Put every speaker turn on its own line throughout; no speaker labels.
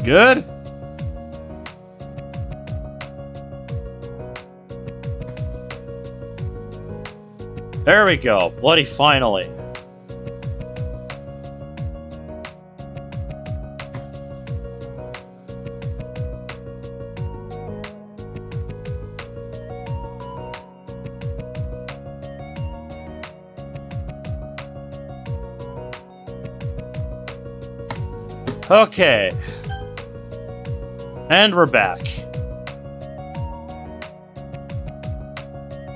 Good? There we go. Bloody finally. Okay. And we're back.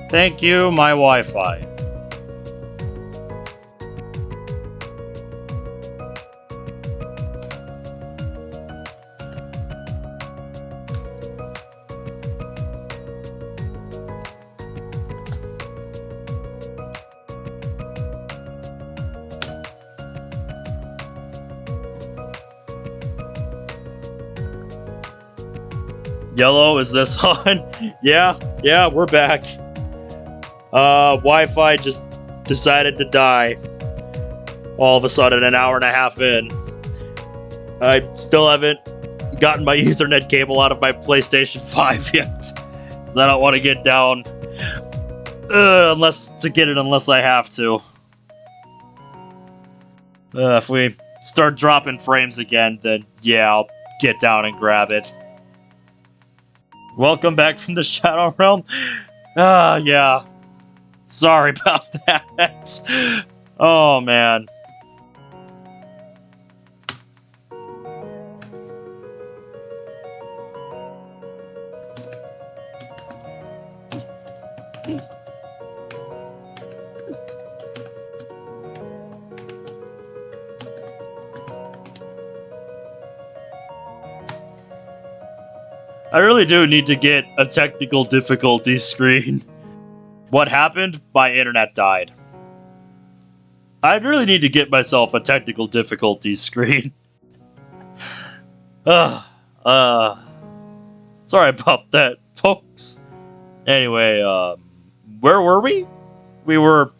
Thank you, my Wi-Fi. Yellow, is this on? Yeah, we're back. Wi-Fi just decided to die. All of a sudden, an hour and a half in. I still haven't gotten my Ethernet cable out of my PlayStation 5 yet. I don't want to get down unless I have to. If we start dropping frames again, then yeah, I'll get down and grab it. Welcome back from the Shadow Realm. Yeah. Sorry about that. Oh, man. I really do need to get a technical difficulty screen. What happened? My internet died. I really need to get myself a technical difficulty screen. Sorry about that, folks. Anyway, where were we? We were...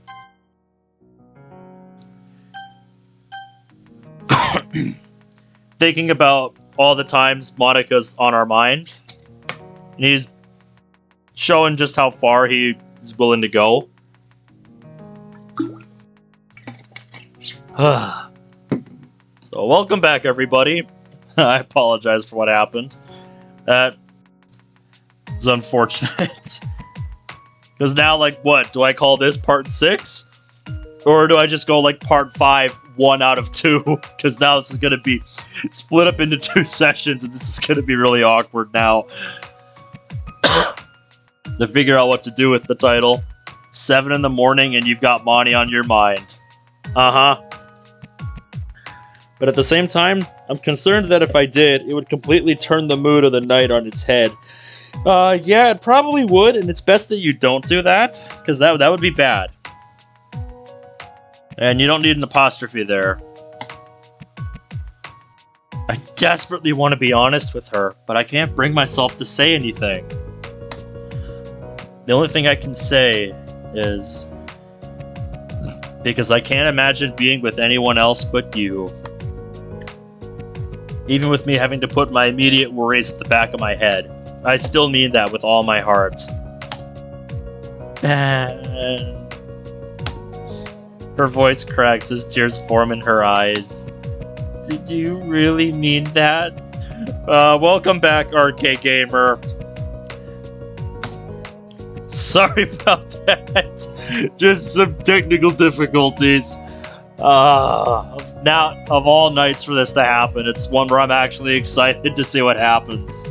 thinking about all the times Monika's on our mind. And he's showing just how far he is willing to go. So, welcome back, everybody. I apologize for what happened. That is unfortunate. Because now, like, what? Do I call this part 6? Or do I just go, like, part 5, 1 out of 2? Because now this is going to be split up into 2 sessions, and this is going to be really awkward now. To figure out what to do with the title. 7 in the morning, and you've got Monty on your mind. Uh-huh. But at the same time, I'm concerned that if I did, it would completely turn the mood of the night on its head. Yeah, it probably would, and it's best that you don't do that, because that would be bad. And you don't need an apostrophe there. I desperately want to be honest with her, but I can't bring myself to say anything. The only thing I can say is... because I can't imagine being with anyone else but you. Even with me having to put my immediate worries at the back of my head. I still mean that with all my heart. And... her voice cracks as tears form in her eyes. Do you really mean that? Welcome back, Arcade Gamer. Sorry about that. Just some technical difficulties. Now, of all nights for this to happen, it's one where I'm actually excited to see what happens.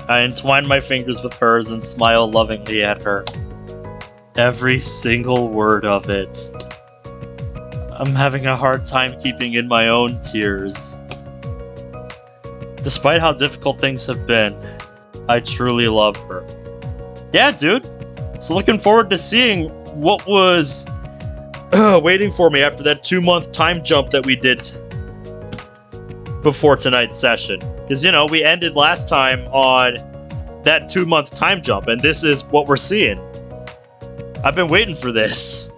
I entwine my fingers with hers and smile lovingly at her. Every single word of it. I'm having a hard time keeping in my own tears. Despite how difficult things have been, I truly love her. Yeah, dude. So looking forward to seeing what was waiting for me after that 2-month time jump that we did before tonight's session. Because, you know, we ended last time on that 2-month time jump, and this is what we're seeing. I've been waiting for this.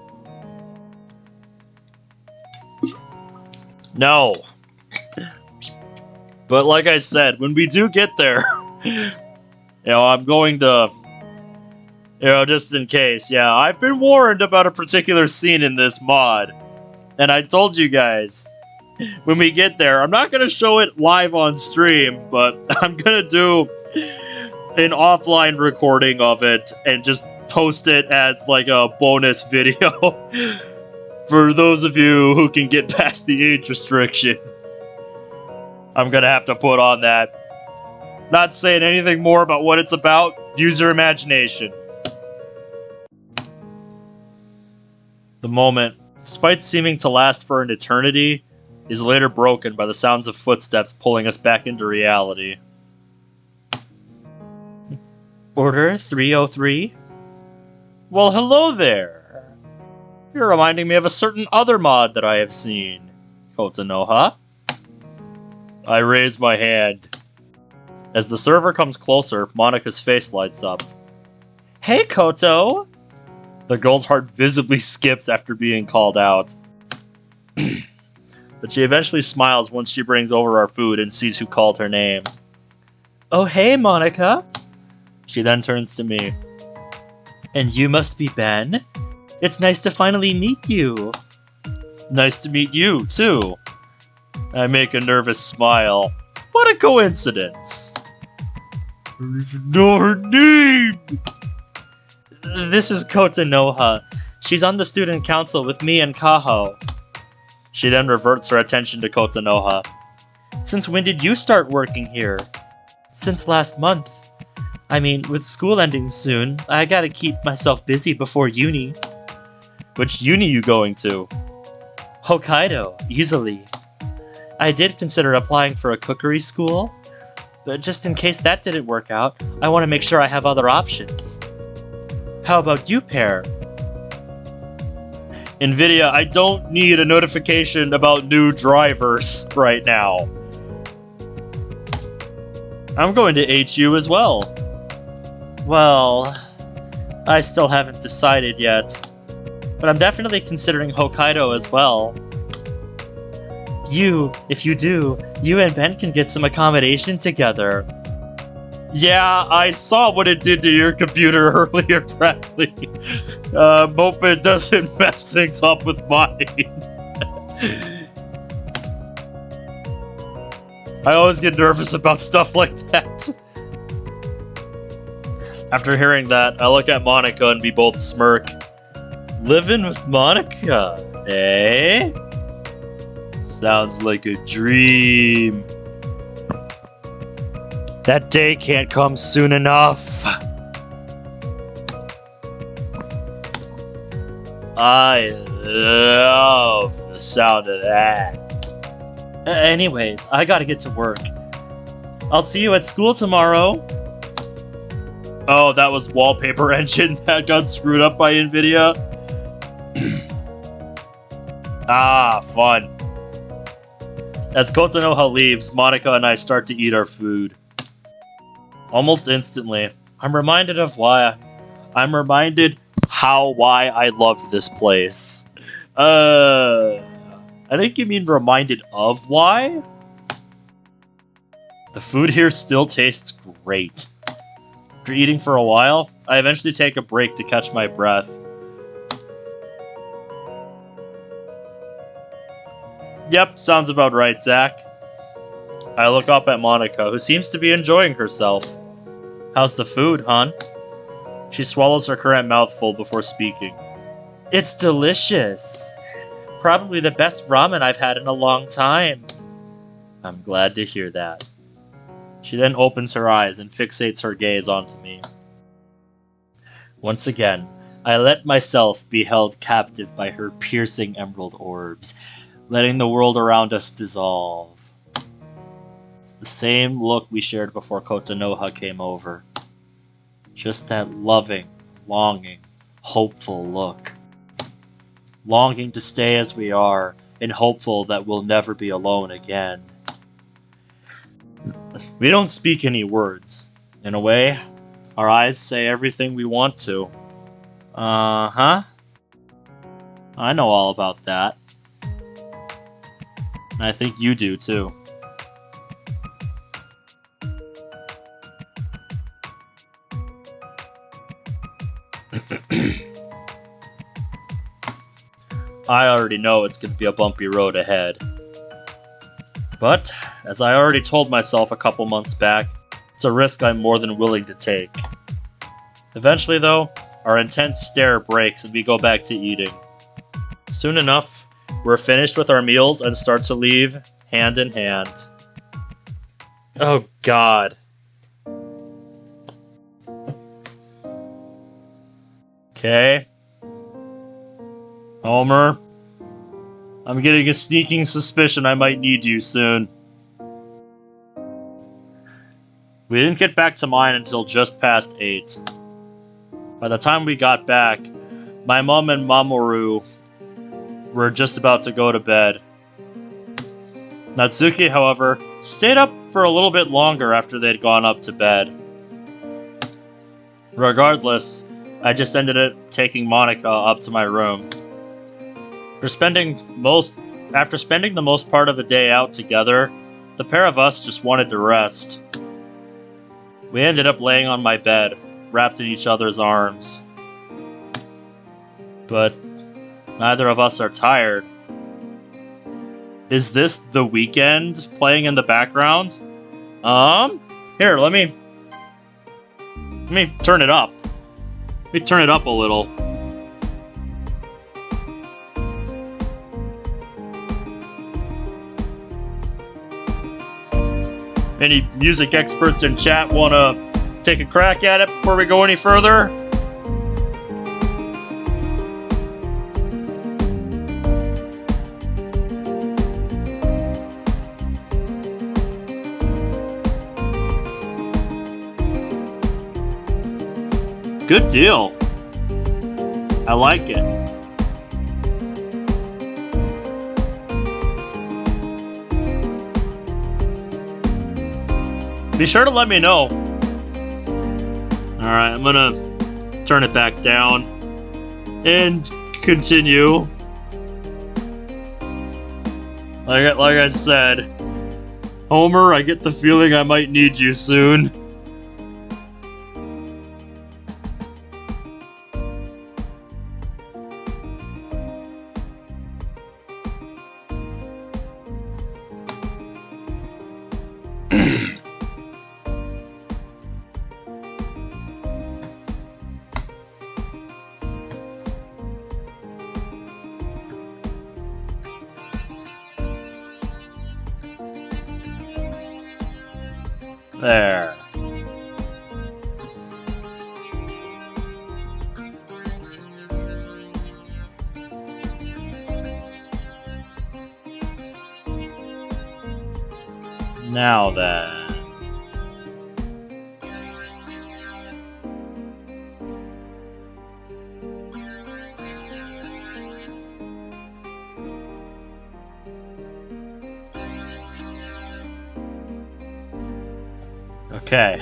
No. But like I said, when we do get there, I'm going to, just in case, I've been warned about a particular scene in this mod. And I told you guys, when we get there, I'm not going to show it live on stream, but I'm going to do an offline recording of it and just post it as like a bonus video for those of you who can get past the age restriction. I'm going to have to put on that. Not saying anything more about what it's about. Use your imagination. The moment, despite seeming to last for an eternity, is later broken by the sounds of footsteps pulling us back into reality. Order 303? Well, hello there! You're reminding me of a certain other mod that I have seen. Kotonoha? I raise my hand. As the server comes closer, Monika's face lights up. Hey, Koto! The girl's heart visibly skips after being called out. But she eventually smiles once she brings over our food and sees who called her name. Oh, hey, Monika! She then turns to me. And you must be Ben? It's nice to finally meet you. It's nice to meet you, too. I make a nervous smile. What a coincidence! I don't even know her name! This is Kotonoha. She's on the student council with me and Kaho. She then reverts her attention to Kotonoha. Since when did you start working here? Since last month. I mean, with school ending soon, I gotta keep myself busy before uni. Which uni you going to? Hokkaido, easily. I did consider applying for a cookery school, but just in case that didn't work out, I want to make sure I have other options. How about you, Pear? NVIDIA, I don't need a notification about new drivers right now. I'm going to HU as well. Well, I still haven't decided yet, but I'm definitely considering Hokkaido as well. If you do, you and Ben can get some accommodation together. Yeah, I saw what it did to your computer earlier, Bradley. Hope it doesn't mess things up with mine. I always get nervous about stuff like that. After hearing that, I look at Monika and we both smirk. Living with Monika, eh? Sounds like a dream. That day can't come soon enough. I love the sound of that. Anyways, I gotta get to work. I'll see you at school tomorrow. Oh, that was wallpaper engine that got screwed up by NVIDIA. Ah, fun. As Kotonoha leaves, Monika and I start to eat our food. Almost instantly, I'm reminded why I love this place. I think you mean reminded of why? The food here still tastes great. After eating for a while, I eventually take a break to catch my breath. Yep, sounds about right, Zach. I look up at Monika, who seems to be enjoying herself. How's the food, hon? She swallows her current mouthful before speaking. It's delicious. Probably the best ramen I've had in a long time. I'm glad to hear that. She then opens her eyes and fixates her gaze onto me. Once again, I let myself be held captive by her piercing emerald orbs, letting the world around us dissolve. It's the same look we shared before Kotonoha came over. Just that loving, longing, hopeful look. Longing to stay as we are, and hopeful that we'll never be alone again. We don't speak any words. In a way, our eyes say everything we want to. Uh-huh. I know all about that. And I think you do, too. I already know it's going to be a bumpy road ahead. But, as I already told myself a couple months back, it's a risk I'm more than willing to take. Eventually, though, our intense stare breaks and we go back to eating. Soon enough, we're finished with our meals and start to leave hand in hand. Oh God. Okay. Homer. I'm getting a sneaking suspicion I might need you soon. We didn't get back to mine until just past 8. By the time we got back, my mom and Mamoru were just about to go to bed. Natsuki, however, stayed up for a little bit longer after they'd gone up to bed. Regardless, I just ended up taking Monika up to my room. After spending the most part of the day out together, the pair of us just wanted to rest. We ended up laying on my bed, wrapped in each other's arms. But neither of us are tired. Is this The Weeknd playing in the background? Here, let me turn it up. Let me turn it up a little. Any music experts in chat want to take a crack at it before we go any further? Good deal. I like it. Be sure to let me know. Alright, I'm gonna turn it back down and continue. Like I said, Homer, I get the feeling I might need you soon. There. Now then. Okay.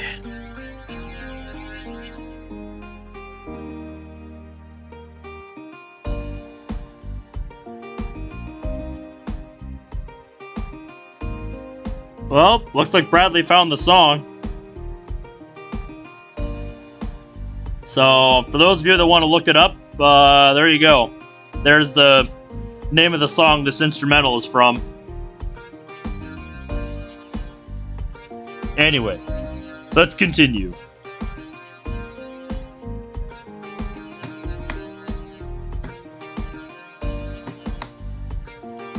Well, looks like Bradley found the song. So, for those of you that want to look it up, there you go. There's the name of the song this instrumental is from. Anyway, let's continue.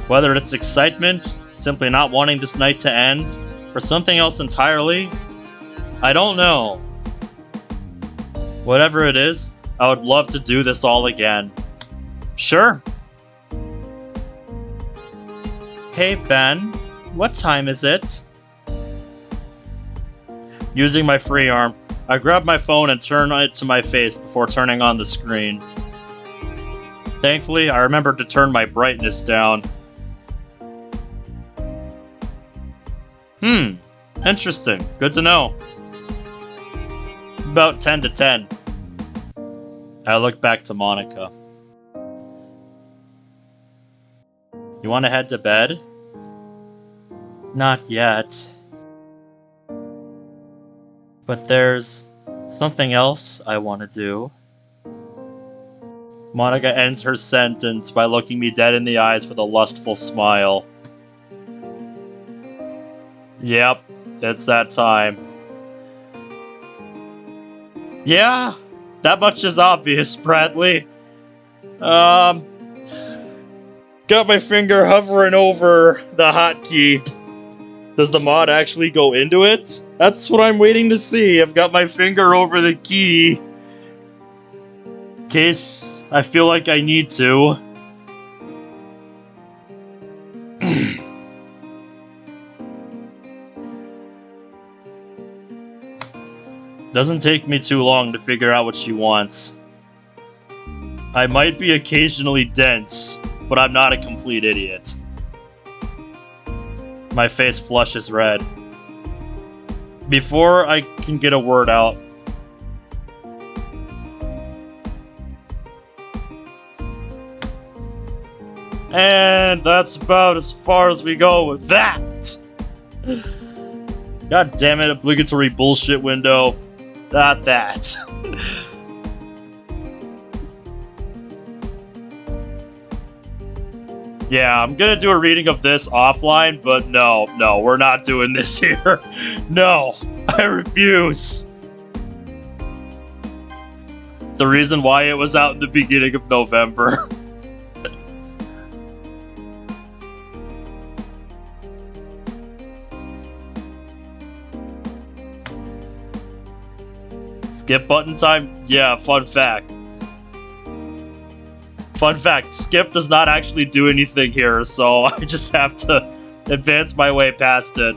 Whether it's excitement, simply not wanting this night to end, or something else entirely, I don't know. Whatever it is, I would love to do this all again. Sure. Hey Ben, what time is it? Using my free arm, I grab my phone and turn it to my face before turning on the screen. Thankfully, I remembered to turn my brightness down. Interesting. Good to know. About 10 to 10. I look back to Monika. You want to head to bed? Not yet. But there's something else I want to do. Monika ends her sentence by looking me dead in the eyes with a lustful smile. Yep, it's that time. Yeah, that much is obvious, Bradley. Got my finger hovering over the hotkey. Does the mod actually go into it? That's what I'm waiting to see. I've got my finger over the key. In case I feel like I need to. Doesn't take me too long to figure out what she wants. I might be occasionally dense, but I'm not a complete idiot. My face flushes red. Before I can get a word out, and that's about as far as we go with that! God damn it, obligatory bullshit window. Not that. Yeah, I'm gonna do a reading of this offline, but no, we're not doing this here. No, I refuse. The reason why it was out in the beginning of November. Skip button time? Yeah, fun fact. Fun fact, skip does not actually do anything here, so I just have to advance my way past it.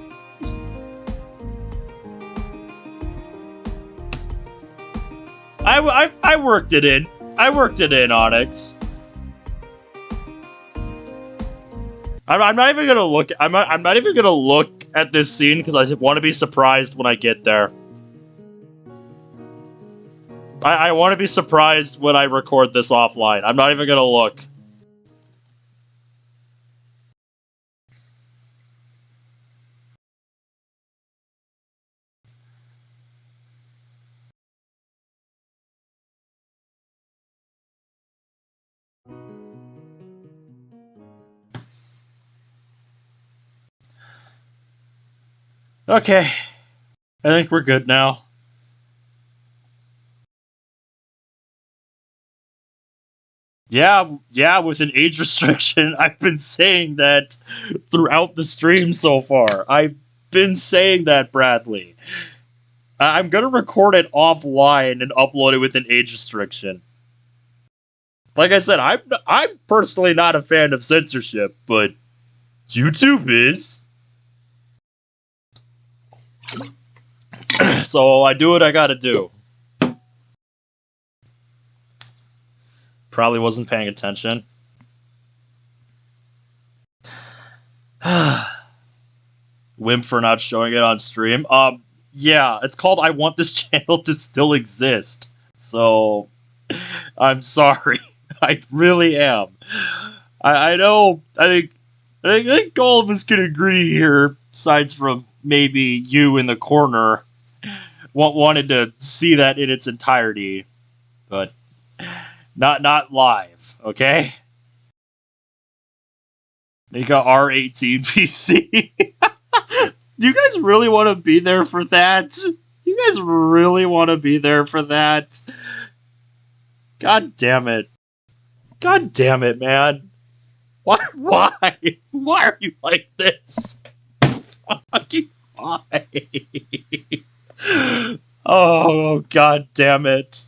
I worked it in. I worked it in, Onyx. I'm not even gonna look. I'm not even gonna look at this scene because I want to be surprised when I get there. I want to be surprised when I record this offline. I'm not even gonna look. Okay. I think we're good now. Yeah, with an age restriction. I've been saying that throughout the stream so far. I've been saying that, Bradley. I'm gonna record it offline and upload it with an age restriction. Like I said, I'm personally not a fan of censorship, but YouTube is. So I do what I gotta do. Probably wasn't paying attention. Wimp for not showing it on stream. Yeah, it's called I Want This Channel to Still Exist. So, I'm sorry. I really am. I know, I think all of us can agree here, aside from maybe you in the corner, wanted to see that in its entirety. But, not live, okay? Monika R18 PC. Do you guys really want to be there for that? You guys really want to be there for that? God damn it. God damn it, man. Why? Why are you like this? Fucking why? Oh, god damn it.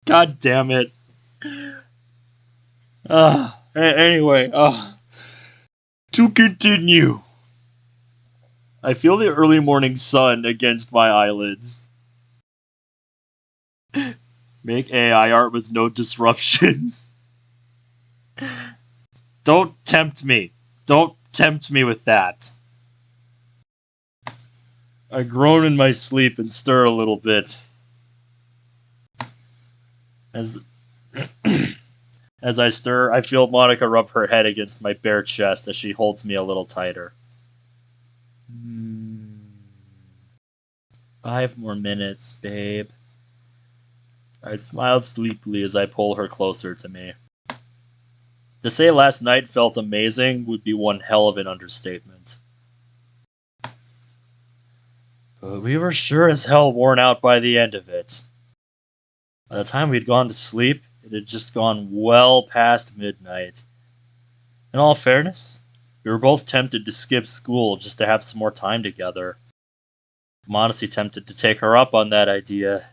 God damn it. Anyway, to continue. I feel the early morning sun against my eyelids. Make AI art with no disruptions. Don't tempt me. Don't tempt me with that. I groan in my sleep and stir a little bit. As I stir, I feel Monika rub her head against my bare chest as she holds me a little tighter. 5 more minutes, babe. I smiled sleepily as I pull her closer to me. To say last night felt amazing would be one hell of an understatement. But we were sure as hell worn out by the end of it. By the time we'd gone to sleep, it had just gone well past midnight. In all fairness, we were both tempted to skip school just to have some more time together. I'm honestly tempted to take her up on that idea.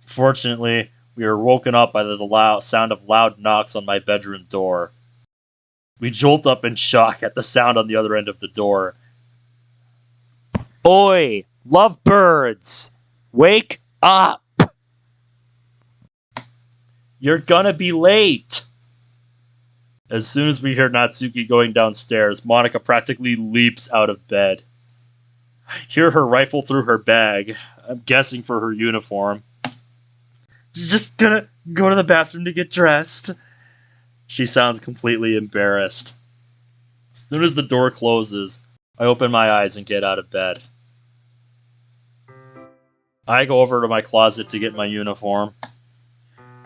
Fortunately, we were woken up by the sound of loud knocks on my bedroom door. We jolt up in shock at the sound on the other end of the door. Oi, lovebirds! Wake up! You're gonna be late! As soon as we hear Natsuki going downstairs, Monika practically leaps out of bed. I hear her rifle through her bag, I'm guessing for her uniform. Just gonna go to the bathroom to get dressed. She sounds completely embarrassed. As soon as the door closes, I open my eyes and get out of bed. I go over to my closet to get my uniform.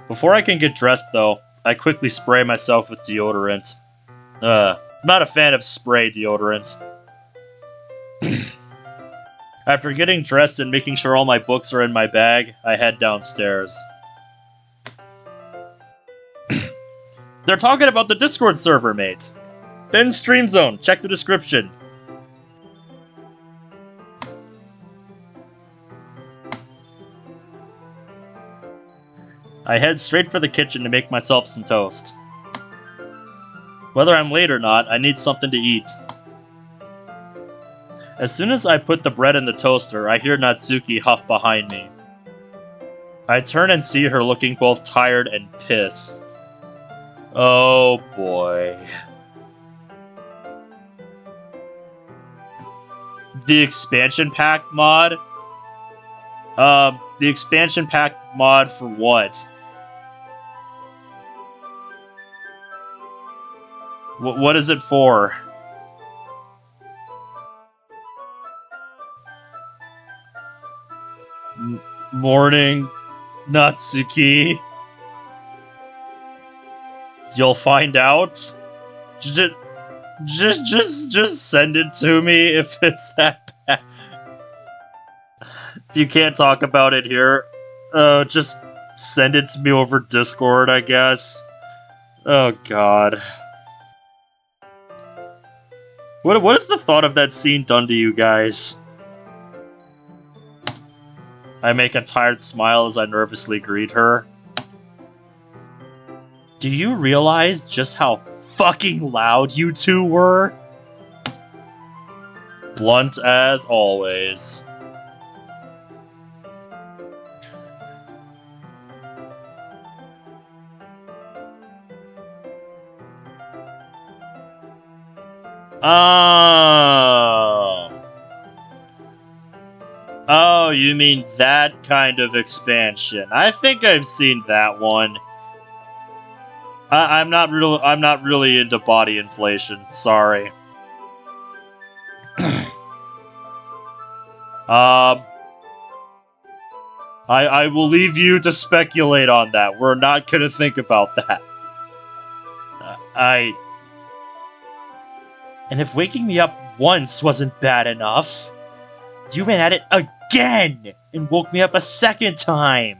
Before I can get dressed, though, I quickly spray myself with deodorant. I'm not a fan of spray deodorant. After getting dressed and making sure all my books are in my bag, I head downstairs. They're talking about the Discord server, mate. In Stream Zone, check the description. I head straight for the kitchen to make myself some toast. Whether I'm late or not, I need something to eat. As soon as I put the bread in the toaster, I hear Natsuki huff behind me. I turn and see her looking both tired and pissed. Oh boy. The expansion pack mod? The expansion pack mod for what? What is it for? Morning, Natsuki. You'll find out. Just send it to me if it's that bad. If you can't talk about it here, just send it to me over Discord, I guess. Oh god. What is the thought of that scene done to you guys? I make a tired smile as I nervously greet her. Do you realize just how fucking loud you two were? Blunt as always. Oh, you mean that kind of expansion. I think I've seen that one. I'm not really into body inflation, sorry. I will leave you to speculate on that. We're not gonna think about that. And if waking me up once wasn't bad enough, you went at it again and woke me up a second time.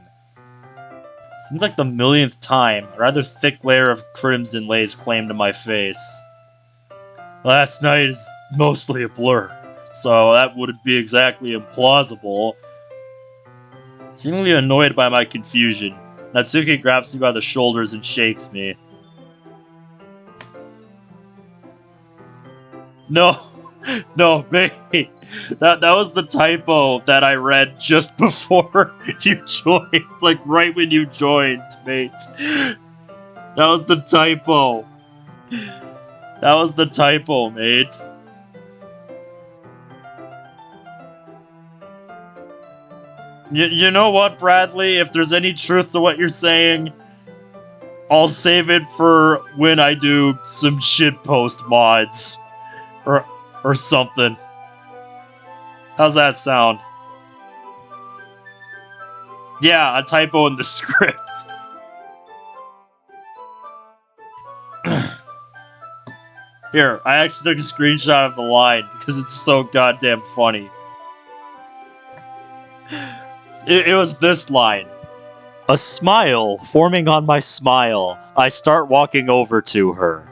Seems like the millionth time, a rather thick layer of crimson lays claim to my face. Last night is mostly a blur, so that wouldn't be exactly implausible. Seemingly annoyed by my confusion, Natsuki grabs me by the shoulders and shakes me. No, mate. That was the typo that I read just before you joined, like right when you joined, mate. That was the typo. That was the typo, mate. You know what, Bradley? If there's any truth to what you're saying, I'll save it for when I do some shitpost mods. Or something. How's that sound? Yeah, a typo in the script. Here, I actually took a screenshot of the line because it's so goddamn funny. It was this line. A smile forming on my smile. I start walking over to her.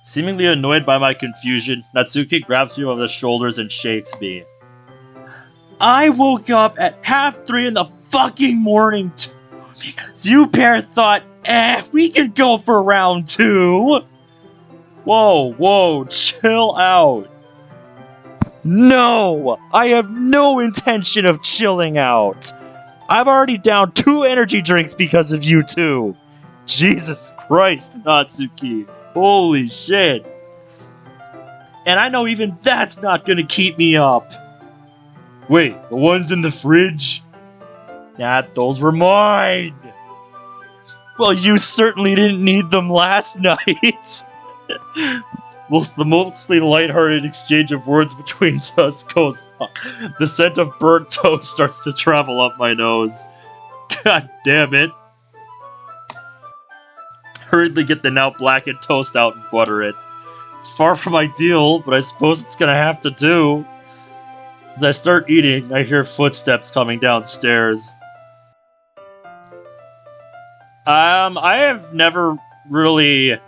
Seemingly annoyed by my confusion, Natsuki grabs me by the shoulders and shakes me. I woke up at 3:30 in the fucking morning because you pair thought, we could go for round 2. Whoa, chill out. No, I have no intention of chilling out. I've already downed 2 energy drinks because of you two. Jesus Christ, Natsuki. Holy shit. And I know even that's not gonna keep me up. Wait, the ones in the fridge? Nah, those were mine. Well, you certainly didn't need them last night. The mostly lighthearted exchange of words between us goes on. The scent of burnt toast starts to travel up my nose. God damn it. Hurriedly get the now blackened toast out and butter it. It's far from ideal, but I suppose it's gonna have to do. As I start eating, I hear footsteps coming downstairs. I have never really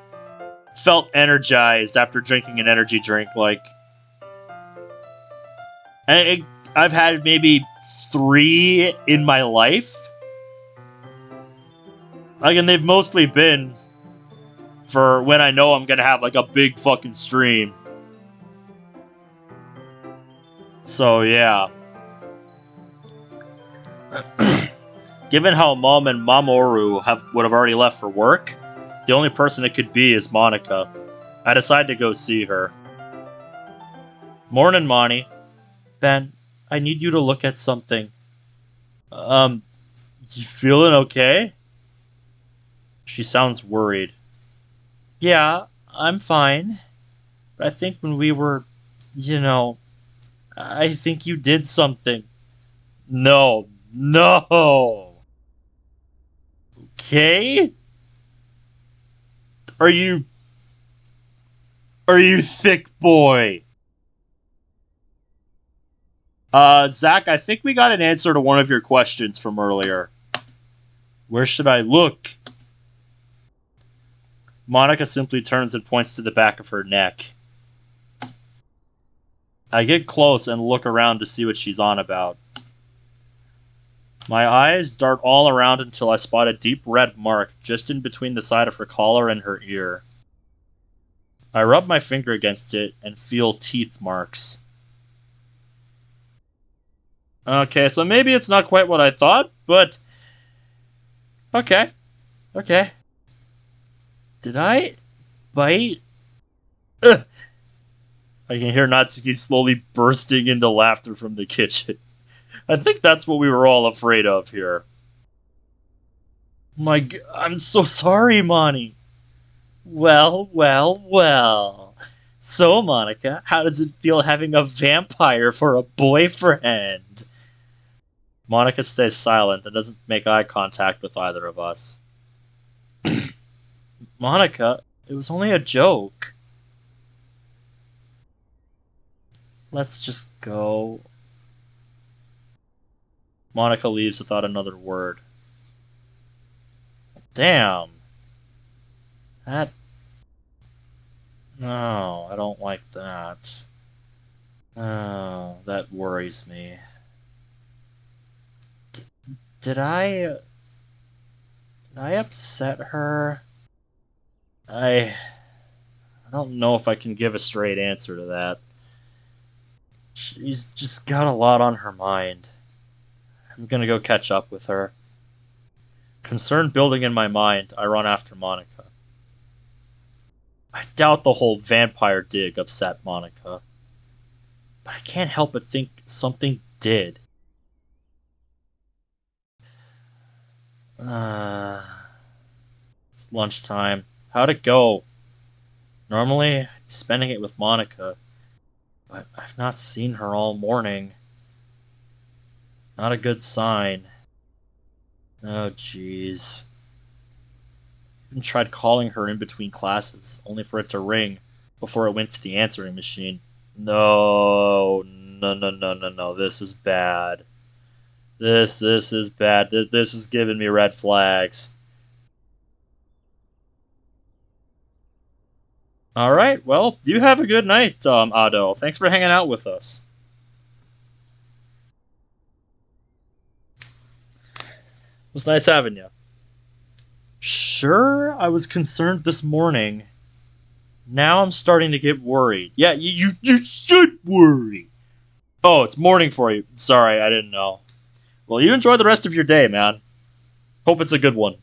felt energized after drinking an energy drink. I've had maybe 3 in my life. And they've mostly been for when I know I'm gonna have a big fucking stream. So yeah. Given how Mom and Mamoru would have already left for work, the only person it could be is Monika. I decide to go see her. Morning, Moni. Ben, I need you to look at something. You feeling okay? She sounds worried. Yeah, I'm fine. But I think when we were, I think you did something. No. Okay? Are you thick boy? Zach, I think we got an answer to one of your questions from earlier. Where should I look? Monika simply turns and points to the back of her neck. I get close and look around to see what she's on about. My eyes dart all around until I spot a deep red mark just in between the side of her collar and her ear. I rub my finger against it and feel teeth marks. Okay, so maybe it's not quite what I thought, but... Okay. Did I bite? Ugh. I can hear Natsuki slowly bursting into laughter from the kitchen. I think that's what we were all afraid of here. My God, I'm so sorry, Moni. Well. So, Monika, how does it feel having a vampire for a boyfriend? Monika stays silent and doesn't make eye contact with either of us. Monika, it was only a joke. Let's just go. Monika leaves without another word. Damn. No, I don't like that. Oh, that worries me. Did I upset her? I don't know if I can give a straight answer to that. She's just got a lot on her mind. I'm gonna go catch up with her. Concern building in my mind, I run after Monika. I doubt the whole vampire dig upset Monika. But I can't help but think something did. It's lunchtime. How'd it go? Normally, I'd be spending it with Monika, but I've not seen her all morning. Not a good sign. Oh, jeez. Even tried calling her in between classes, only for it to ring before it went to the answering machine. No, no, no, no, no, no. This is bad. This is bad. This is giving me red flags. All right. Well, you have a good night, Ado. Thanks for hanging out with us. It was nice having you. Sure, I was concerned this morning. Now I'm starting to get worried. Yeah, you should worry. Oh, it's morning for you. Sorry, I didn't know. Well, you enjoy the rest of your day, man. Hope it's a good one.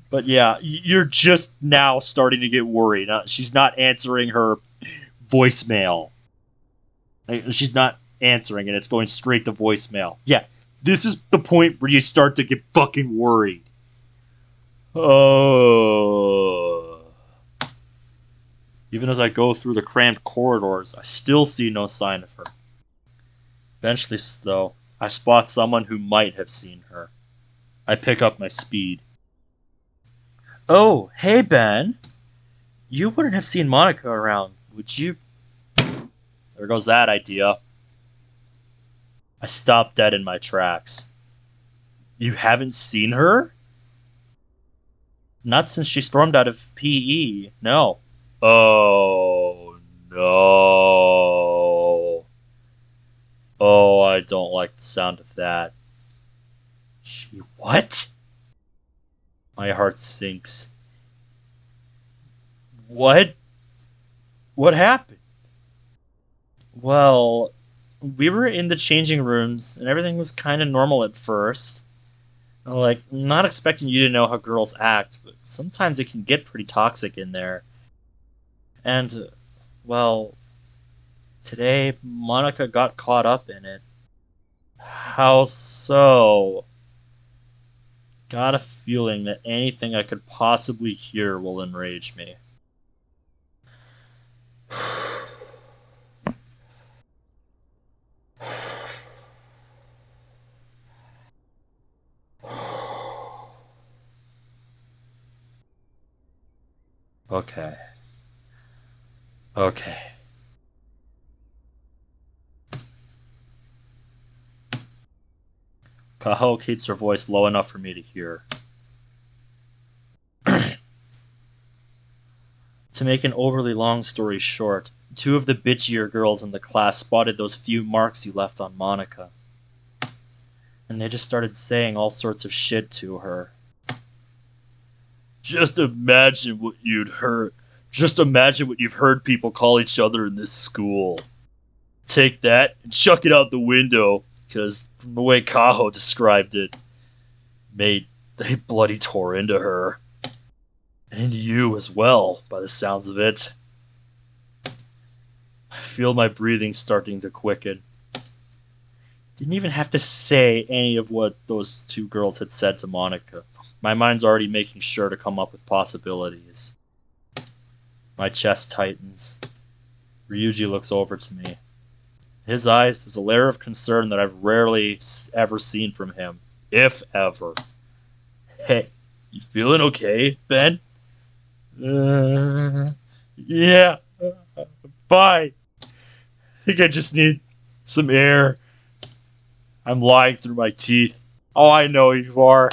But yeah, you're just now starting to get worried. She's not answering her voicemail. She's not answering, and it's going straight to voicemail. Yeah, this is the point where you start to get fucking worried. Oh. Even as I go through the cramped corridors, I still see no sign of her. Eventually, though, I spot someone who might have seen her. I pick up my speed. Oh, hey, Ben. You wouldn't have seen Monika around, would you? There goes that idea. I stop dead in my tracks. You haven't seen her? Not since she stormed out of PE, no. Oh, no. Oh, I don't like the sound of that. She what? My heart sinks. What? What happened? Well, we were in the changing rooms, and everything was kind of normal at first. Like, not expecting you to know how girls act, but sometimes it can get pretty toxic in there. And, well, today, Monika got caught up in it. How so? Got a feeling that anything I could possibly hear will enrage me. Okay. Okay. Kaho keeps her voice low enough for me to hear. To make an overly long story short, two of the bitchier girls in the class spotted those few marks you left on Monika. And they just started saying all sorts of shit to her. Just imagine what you'd heard. Just imagine what you've heard people call each other in this school. Take that and chuck it out the window, because from the way Kaho described it, mate, they bloody tore into her. And into you as well, by the sounds of it. I feel my breathing starting to quicken. Didn't even have to say any of what those two girls had said to Monika. My mind's already making sure to come up with possibilities. My chest tightens. Ryuji looks over to me. In his eyes, there's a layer of concern that I've rarely ever seen from him. If ever. Hey, you feeling okay, Ben? Yeah. Fine. I think I just need some air. I'm lying through my teeth. Oh, I know you are.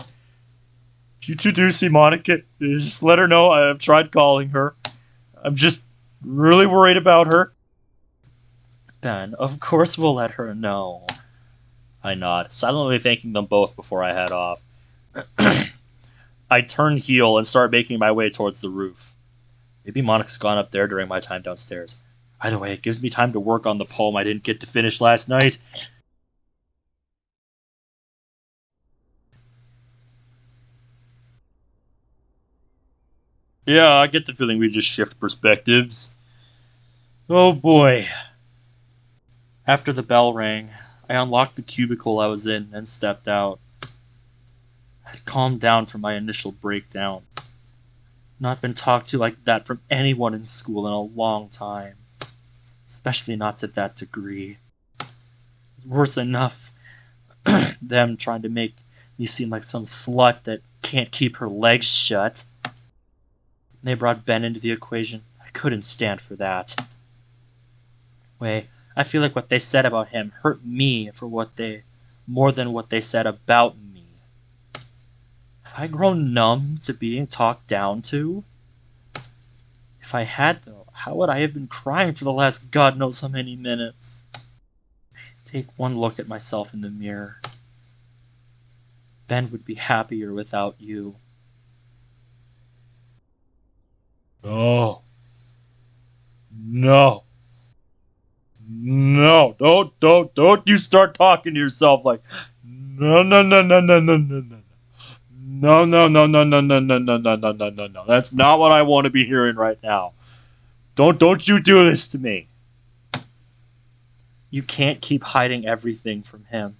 If you two do see Monika, just let her know I've tried calling her. I'm just really worried about her. Ben, of course we'll let her know. I nod, silently thanking them both before I head off. I turn heel and start making my way towards the roof. Maybe Monika's gone up there during my time downstairs. Either way, it gives me time to work on the poem I didn't get to finish last night. Yeah, I get the feeling we just shift perspectives. Oh boy. After the bell rang, I unlocked the cubicle I was in and stepped out. I'd calmed down from my initial breakdown. Not been talked to like that from anyone in school in a long time. Especially not to that degree. It's worse enough them trying to make me seem like some slut that can't keep her legs shut. They brought Ben into the equation. I couldn't stand for that. Wait, I feel like what they said about him hurt me for more than what they said about me. Have I grown numb to being talked down to? If I had, though, how would I have been crying for the last God knows how many minutes? Take one look at myself in the mirror. Ben would be happier without you. Oh. No. No. Don't you start talking to yourself like, no. No. That's not what I want to be hearing right now. Don't you do this to me. You can't keep hiding everything from him.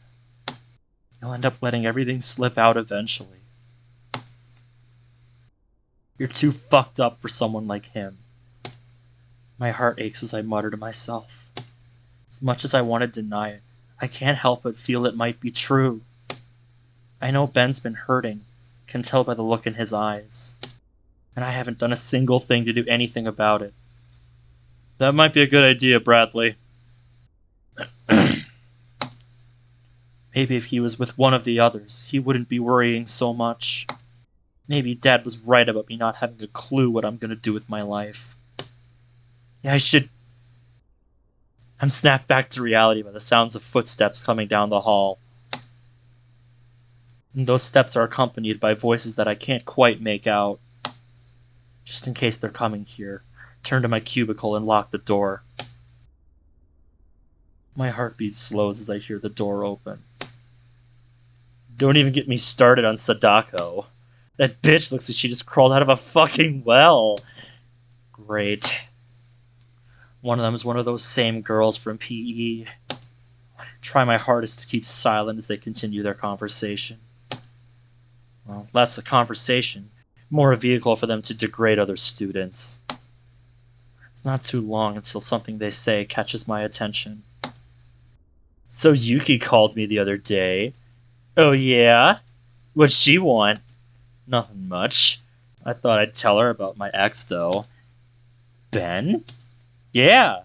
You'll end up letting everything slip out eventually. You're too fucked up for someone like him. My heart aches as I mutter to myself. As much as I want to deny it, I can't help but feel it might be true. I know Ben's been hurting, can tell by the look in his eyes. And I haven't done a single thing to do anything about it. That might be a good idea, Bradley. Maybe if he was with one of the others, he wouldn't be worrying so much. Maybe Dad was right about me not having a clue what I'm going to do with my life. Yeah, I should... I'm snapped back to reality by the sounds of footsteps coming down the hall. And those steps are accompanied by voices that I can't quite make out. Just in case they're coming here, turn to my cubicle and lock the door. My heartbeat slows as I hear the door open. Don't even get me started on Sadako. That bitch looks like she just crawled out of a fucking well. Great. One of them is one of those same girls from PE. Try my hardest to keep silent as they continue their conversation. Well, that's a conversation. More a vehicle for them to degrade other students. It's not too long until something they say catches my attention. So Yuki called me the other day. Oh yeah? What'd she want? Nothing much. I thought I'd tell her about my ex, though. Ben? Yeah.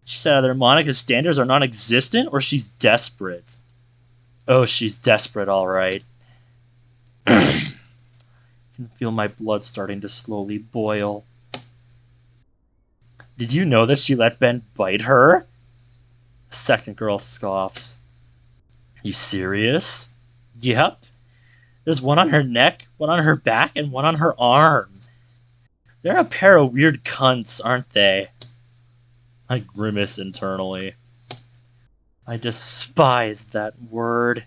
She said either Monika's standards are non-existent or she's desperate. Oh, she's desperate, alright. I can feel my blood starting to slowly boil. Did you know that she let Ben bite her? The second girl scoffs. You serious? Yep. There's one on her neck, one on her back, and one on her arm. They're a pair of weird cunts, aren't they? I grimace internally. I despise that word.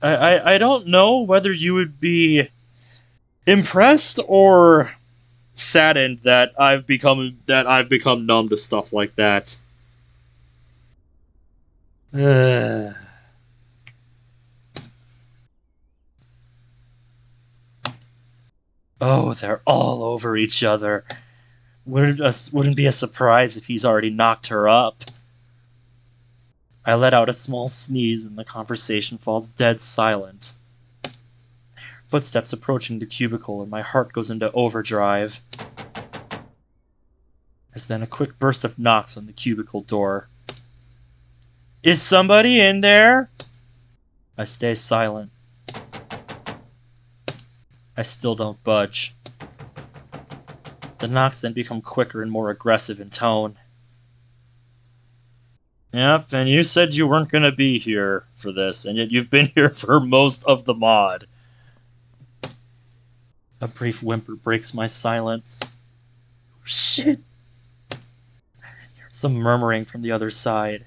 I don't know whether you would be impressed or saddened that I've become numb to stuff like that. Oh, they're all over each other. Wouldn't be a surprise if he's already knocked her up. I let out a small sneeze and the conversation falls dead silent. Footsteps approaching the cubicle and my heart goes into overdrive. There's then a quick burst of knocks on the cubicle door. Is somebody in there? I stay silent. I still don't budge. The knocks then become quicker and more aggressive in tone. Yep, and you said you weren't going to be here for this, and yet you've been here for most of the mod. A brief whimper breaks my silence. Shit! Some murmuring from the other side.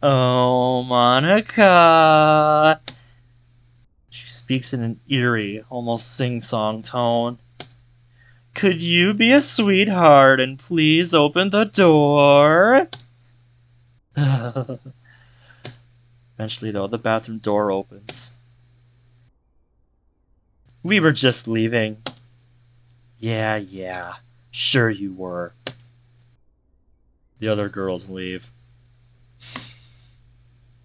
Oh, Monika! She speaks in an eerie, almost sing-song tone. Could you be a sweetheart and please open the door? Eventually, though, the bathroom door opens. We were just leaving. Yeah. Sure you were. The other girls leave.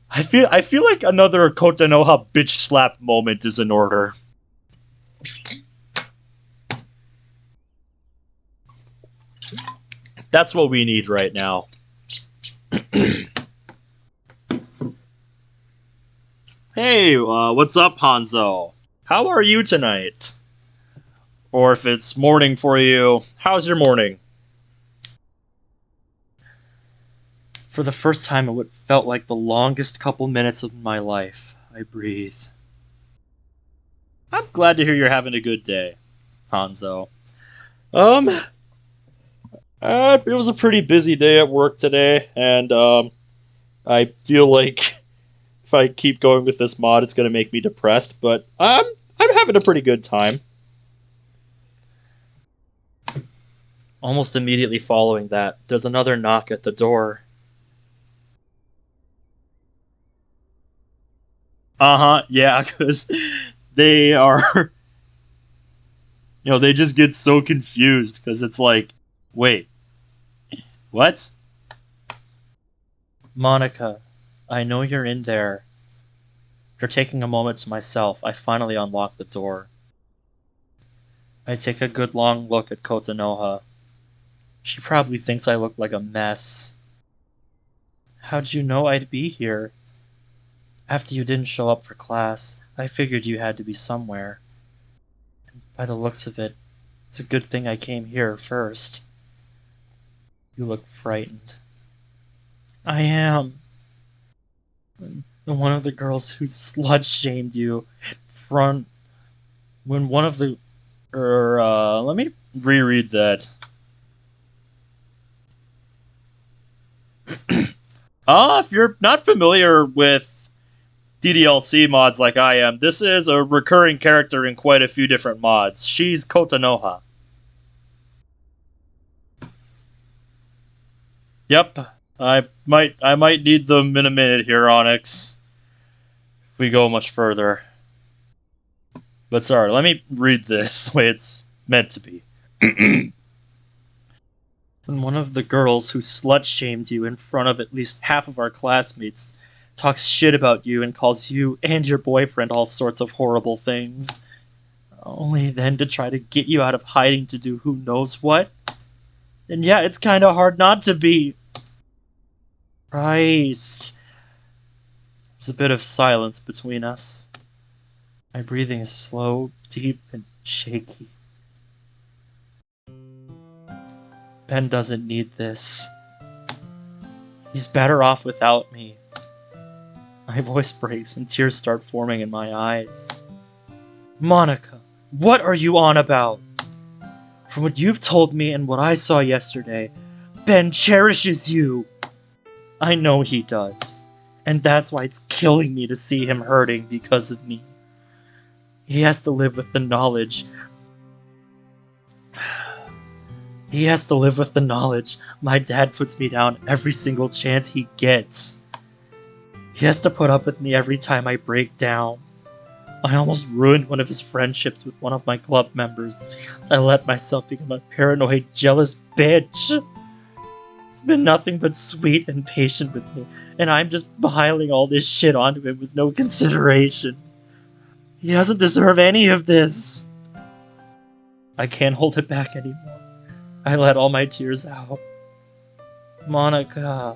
I feel like another Kotanoha bitch slap moment is in order. That's what we need right now. Hey, what's up, Hanzo? How are you tonight? Or if it's morning for you, how's your morning? For the first time, it felt like the longest couple minutes of my life. I breathe. I'm glad to hear you're having a good day, Hanzo. It was a pretty busy day at work today, and I feel like if I keep going with this mod, it's gonna make me depressed. But I'm having a pretty good time. Almost immediately following that, there's another knock at the door. Yeah, because they are, they just get so confused because it's like, wait, what? Monika, I know you're in there. After taking a moment to myself, I finally unlock the door. I take a good long look at Kotanoha. She probably thinks I look like a mess. How'd you know I'd be here? After you didn't show up for class, I figured you had to be somewhere. By the looks of it, it's a good thing I came here first. You look frightened. I am. One of the girls who slut-shamed you when one of the... let me reread that. If you're not familiar with DDLC mods like I am, this is a recurring character in quite a few different mods. She's Kotanoha. Yep, I might need them in a minute here, Onyx. If we go much further. But sorry, let me read this the way it's meant to be. When one of the girls who slut-shamed you in front of at least half of our classmates talks shit about you and calls you and your boyfriend all sorts of horrible things, only then to try to get you out of hiding to do who knows what, then yeah, it's kinda hard not to be. Christ. There's a bit of silence between us. My breathing is slow, deep, and shaky. Ben doesn't need this. He's better off without me. My voice breaks and tears start forming in my eyes. Monika, what are you on about? From what you've told me and what I saw yesterday, Ben cherishes you. I know he does. And that's why it's killing me to see him hurting because of me. He has to live with the knowledge. My dad puts me down every single chance he gets. He has to put up with me every time I break down. I almost ruined one of his friendships with one of my club members as I let myself become a paranoid, jealous bitch. He's been nothing but sweet and patient with me, and I'm just piling all this shit onto him with no consideration. He doesn't deserve any of this. I can't hold it back anymore. I let all my tears out. Monika.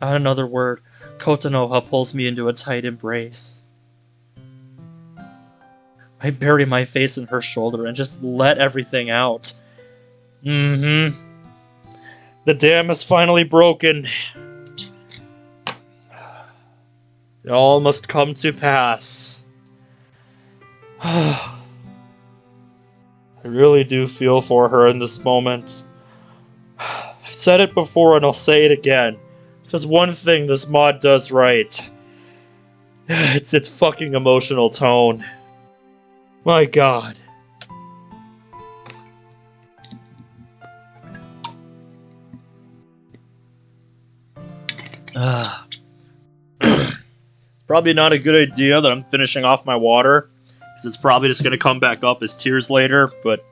Not another word, Kotanoha pulls me into a tight embrace. I bury my face in her shoulder and just let everything out. The dam is finally broken. It all must come to pass. I really do feel for her in this moment. I've said it before and I'll say it again. If there's one thing this mod does right, it's its fucking emotional tone. My god. Probably not a good idea that I'm finishing off my water, Because it's probably just going to come back up as tears later, but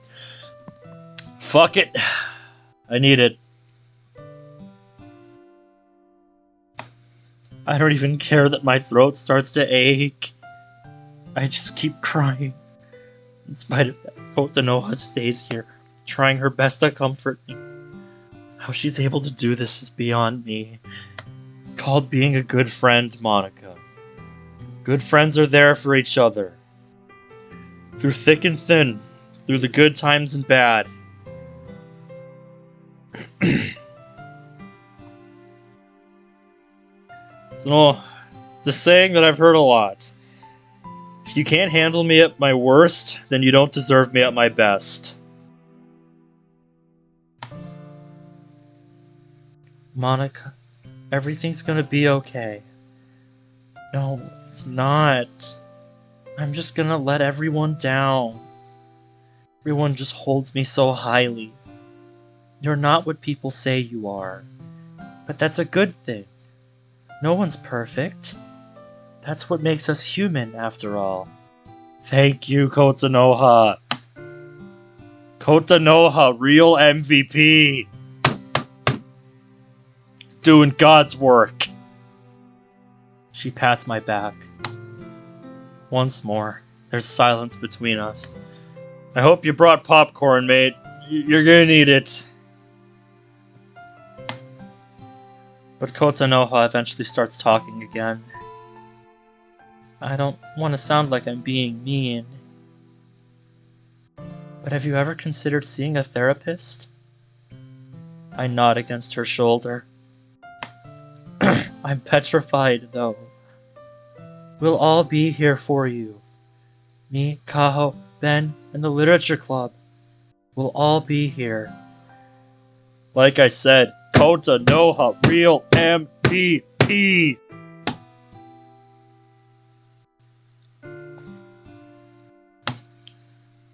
fuck it. I need it. I don't even care that my throat starts to ache. I just keep crying. In spite of that, Kotanoha stays here, trying her best to comfort me. How she's able to do this is beyond me. It's called being a good friend, Monika. Good friends are there for each other. Through thick and thin, through the good times and bad. So, it's a saying that I've heard a lot. If you can't handle me at my worst, then you don't deserve me at my best. Monika, everything's gonna be okay. No, it's not. I'm just gonna let everyone down. Everyone just holds me so highly. You're not what people say you are. But that's a good thing. No one's perfect. That's what makes us human, after all. Thank you, Kotanoha. Kotanoha, real MVP. Doing God's work. She pats my back. Once more, there's silence between us. I hope you brought popcorn, mate. You're gonna need it. But Kotanoha eventually starts talking again. I don't want to sound like I'm being mean, but have you ever considered seeing a therapist? I nod against her shoulder. I'm petrified, though. We'll all be here for you. Me, Kaho, Ben, and the Literature Club. We'll all be here. Like I said, Kotanoha, real MVP.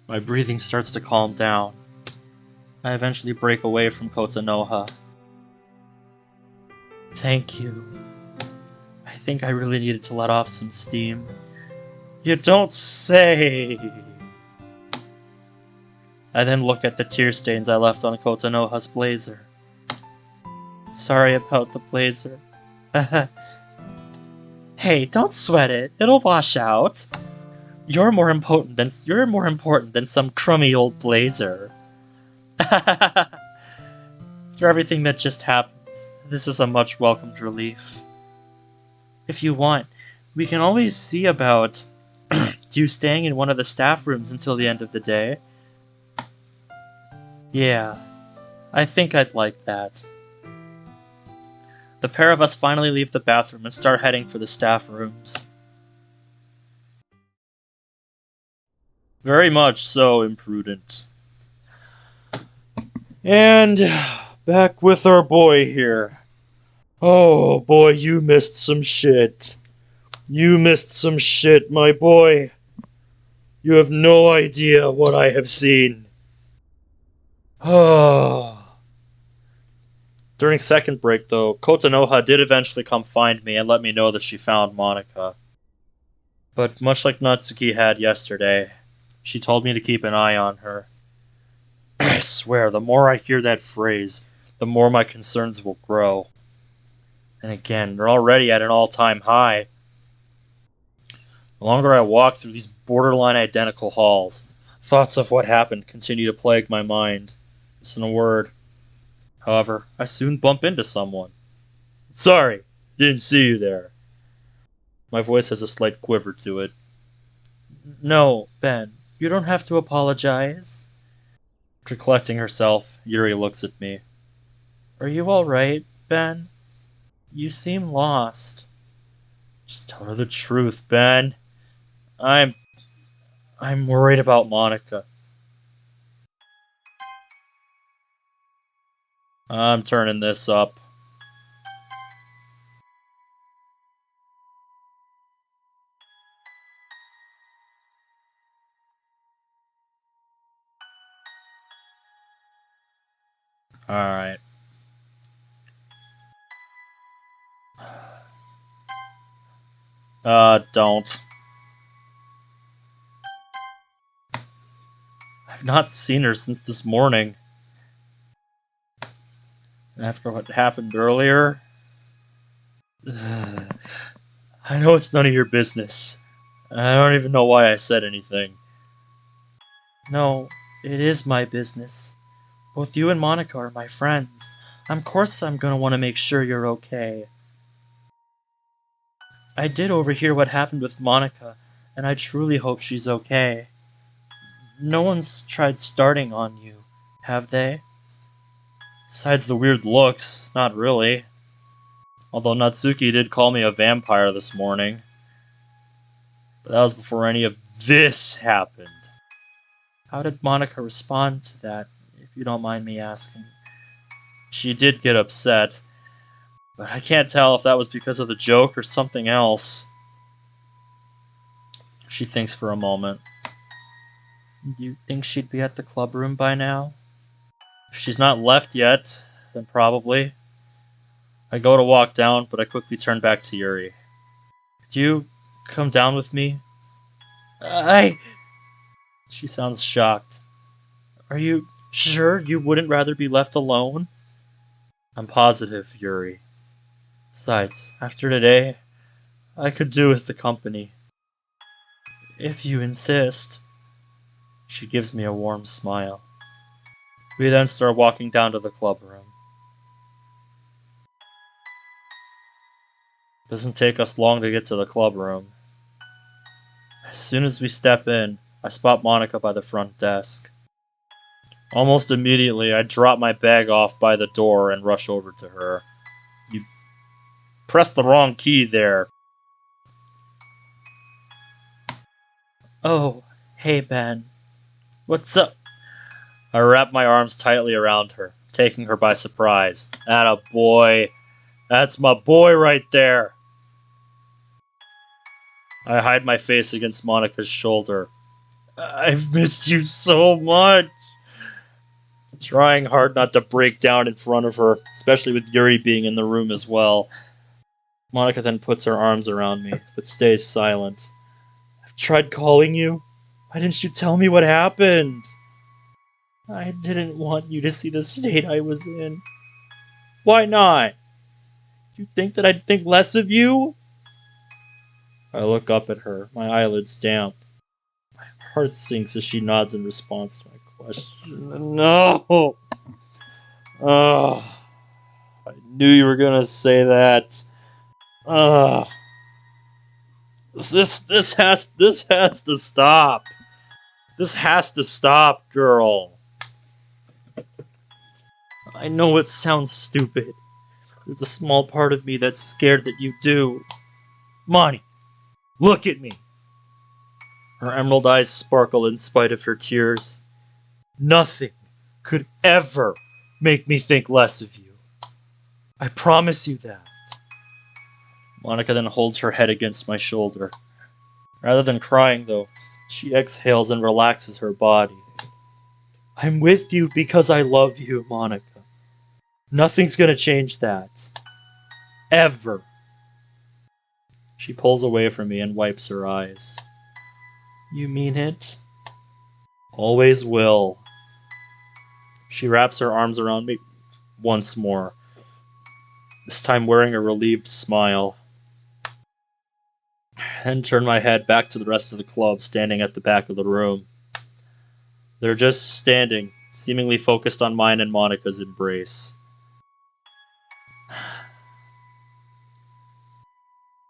My breathing starts to calm down. I eventually break away from Kotanoha. Thank you. I think I really needed to let off some steam. You don't say! I then look at the tear stains I left on Kotanoha's blazer. Sorry about the blazer. Hey, don't sweat it. It'll wash out. You're more important than some crummy old blazer. After everything that just happened, this is a much welcomed relief. If you want, we can always see about you staying in one of the staff rooms until the end of the day. Yeah, I think I'd like that. The pair of us finally leave the bathroom and start heading for the staff rooms. Very much so imprudent. And back with our boy here. Oh boy, you missed some shit. You missed some shit, my boy. You have no idea what I have seen. During second break, though, Kotanoha did eventually come find me and let me know that she found Monika. But much like Natsuki had yesterday, she told me to keep an eye on her. I swear, the more I hear that phrase, the more my concerns will grow. And again, they're already at an all-time high. The longer I walk through these borderline identical halls, thoughts of what happened continue to plague my mind. Just in a word. However, I soon bump into someone. Sorry, didn't see you there. My voice has a slight quiver to it. No, Ben, you don't have to apologize. After collecting herself, Yuri looks at me. Are you alright, Ben? You seem lost. Just tell her the truth, Ben. I'm worried about Monika. I'm turning this up. Alright. Don't. I've not seen her since this morning. After what happened earlier... I know it's none of your business. I don't even know why I said anything. No, it is my business. Both you and Monika are my friends. Of course I'm gonna want to make sure you're okay. I did overhear what happened with Monika, and I truly hope she's okay. No one's tried starting on you, have they? Besides the weird looks, not really. Although Natsuki did call me a vampire this morning. But that was before any of this happened. How did Monika respond to that, if you don't mind me asking? She did get upset, but I can't tell if that was because of the joke or something else. She thinks for a moment. Do you think she'd be at the club room by now? If she's not left yet, then probably. I go to walk down, but I quickly turn back to Yuri. Could you come down with me? She sounds shocked. Are you sure you wouldn't rather be left alone? I'm positive, Yuri. Besides, after today, I could do with the company. If you insist. She gives me a warm smile. We then start walking down to the club room. Doesn't take us long to get to the club room. As soon as we step in, I spot Monika by the front desk. Almost immediately, I drop my bag off by the door and rush over to her. You pressed the wrong key there. Oh, hey Ben. What's up? I wrap my arms tightly around her, taking her by surprise. Atta boy. That's my boy right there. I hide my face against Monika's shoulder. I've missed you so much. Trying hard not to break down in front of her, especially with Yuri being in the room as well. Monika then puts her arms around me, but stays silent. I've tried calling you. Why didn't you tell me what happened? I didn't want you to see the state I was in. Why not? You think that I'd think less of you? I look up at her, my eyelids damp. My heart sinks as she nods in response to my question. No! I knew you were gonna say that. This has to stop. This has to stop, girl. I know it sounds stupid. There's a small part of me that's scared that you do. Monty, look at me. Her emerald eyes sparkle in spite of her tears. Nothing could ever make me think less of you. I promise you that. Monika then holds her head against my shoulder. Rather than crying, though, she exhales and relaxes her body. I'm with you because I love you, Monika. Nothing's gonna change that. Ever. She pulls away from me and wipes her eyes. You mean it? Always will. She wraps her arms around me once more, this time wearing a relieved smile. Then turn my head back to the rest of the club standing at the back of the room. They're just standing, seemingly focused on mine and Monika's embrace.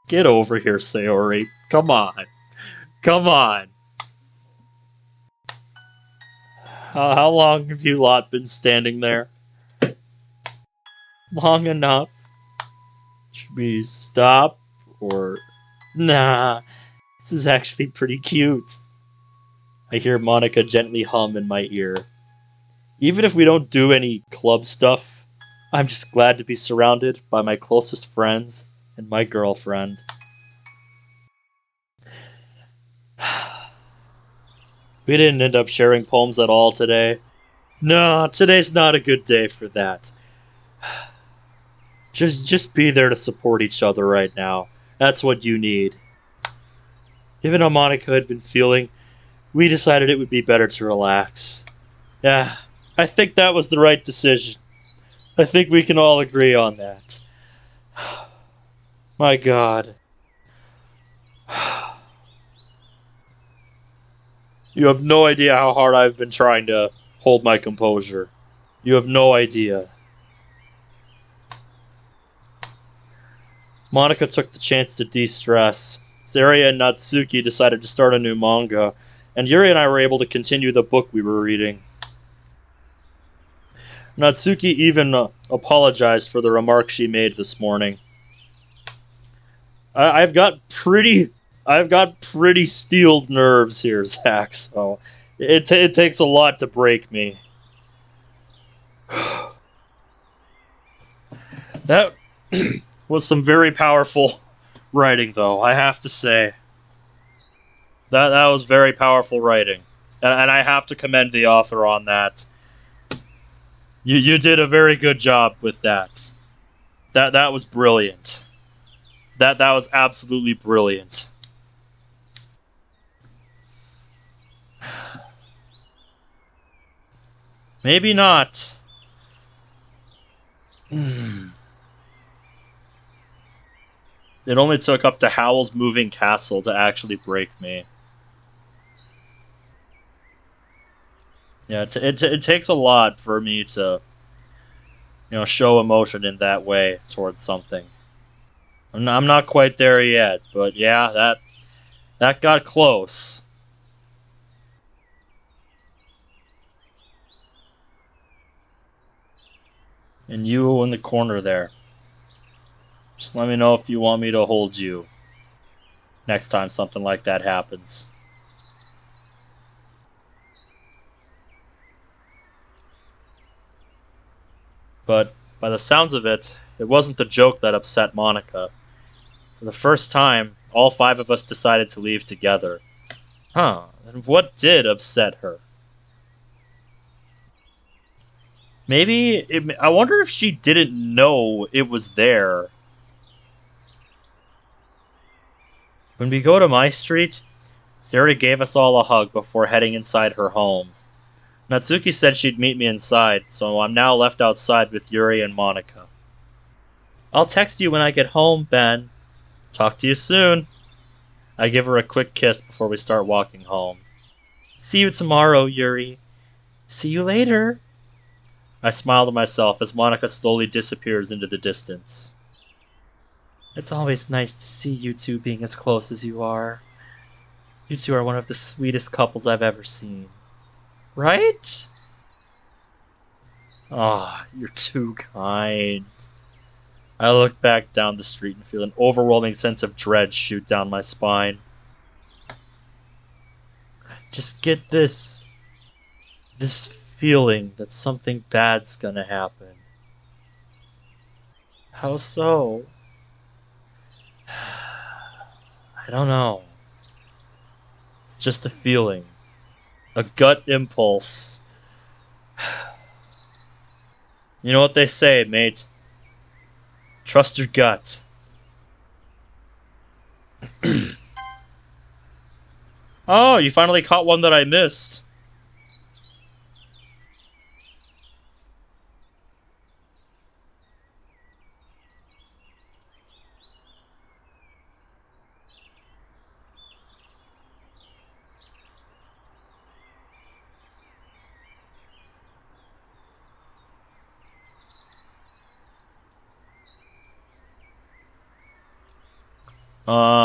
Get over here, Sayori. Come on. Come on. How long have you lot been standing there? Long enough. Should we stop? Or... Nah. This is actually pretty cute. I hear Monika gently hum in my ear. Even if we don't do any club stuff, I'm just glad to be surrounded by my closest friends and my girlfriend. We didn't end up sharing poems at all today. No, today's not a good day for that. Just be there to support each other right now. That's what you need. Given how Monika had been feeling, we decided it would be better to relax. Yeah, I think that was the right decision. I think we can all agree on that. My God. You have no idea how hard I've been trying to hold my composure. You have no idea. Monika took the chance to de-stress. Zarya and Natsuki decided to start a new manga, and Yuri and I were able to continue the book we were reading. Natsuki even apologized for the remarks she made this morning. I've got pretty steeled nerves here, Zach, so it takes a lot to break me. That was some very powerful writing, though, I have to say. That was very powerful writing. And I have to commend the author on that. You did a very good job with that. That was brilliant. That was absolutely brilliant. Maybe not. It only took up to Howl's moving castle to actually break me. Yeah, it takes a lot for me to, show emotion in that way towards something. I'm not quite there yet, but yeah, that got close. And you in the corner there. Just let me know if you want me to hold you next time something like that happens. But by the sounds of it, it wasn't the joke that upset Monika. For the first time, all 5 of us decided to leave together. Huh, and what did upset her? I wonder if she didn't know it was there. When we go to my street, Zarya gave us all a hug before heading inside her home. Natsuki said she'd meet me inside, so I'm now left outside with Yuri and Monika. I'll text you when I get home, Ben. Talk to you soon. I give her a quick kiss before we start walking home. See you tomorrow, Yuri. See you later. I smile to myself as Monika slowly disappears into the distance. It's always nice to see you two being as close as you are. You two are one of the sweetest couples I've ever seen. Right? Ah, you're too kind. I look back down the street and feel an overwhelming sense of dread shoot down my spine. Just get this feeling that something bad's gonna happen. How so? I don't know. It's just a feeling. A gut impulse. You know what they say, mate. Trust your gut. Oh, you finally caught one that I missed.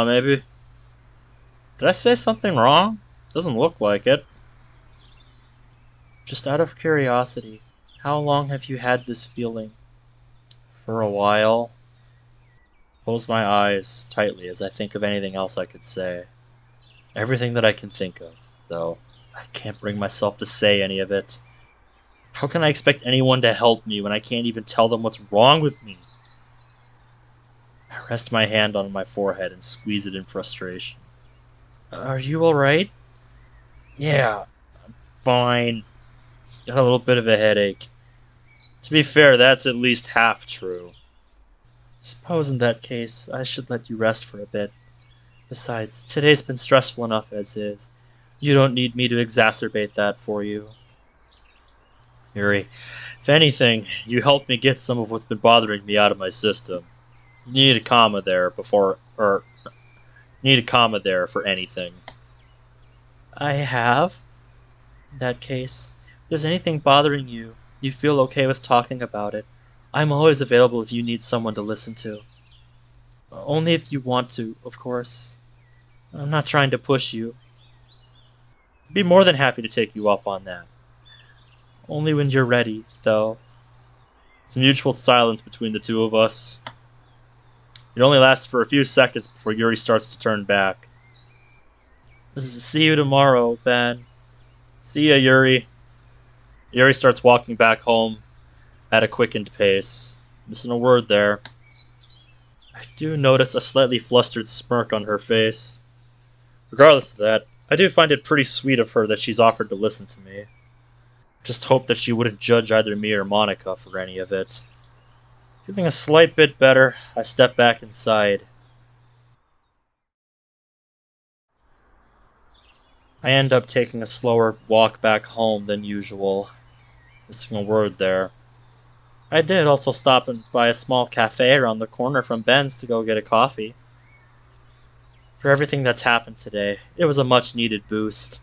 Maybe. Did I say something wrong? Doesn't look like it. Just out of curiosity, how long have you had this feeling? For a while. Close my eyes tightly as I think of anything else I could say. Everything that I can think of, though. I can't bring myself to say any of it. How can I expect anyone to help me when I can't even tell them what's wrong with me? I rest my hand on my forehead and squeeze it in frustration. Are you alright? Yeah, I'm fine. Just got a little bit of a headache. To be fair, that's at least half true. Suppose in that case, I should let you rest for a bit. Besides, today's been stressful enough as is. You don't need me to exacerbate that for you. Yuri, if anything, you helped me get some of what's been bothering me out of my system. You need a comma there need a comma there for anything. I have. In that case, if there's anything bothering you, you feel okay with talking about it, I'm always available if you need someone to listen to. Only if you want to, of course. I'm not trying to push you. I'd be more than happy to take you up on that. Only when you're ready, though. It's a mutual silence between the two of us. It only lasts for a few seconds before Yuri starts to turn back. See you tomorrow, Ben. See ya, Yuri. Yuri starts walking back home at a quickened pace. Missing a word there. I do notice a slightly flustered smirk on her face. Regardless of that, I do find it pretty sweet of her that she's offered to listen to me. Just hope that she wouldn't judge either me or Monika for any of it. Feeling a slight bit better, I step back inside. I end up taking a slower walk back home than usual. Missing a word there. I did also stop by a small cafe around the corner from Ben's to go get a coffee. For everything that's happened today, it was a much-needed boost.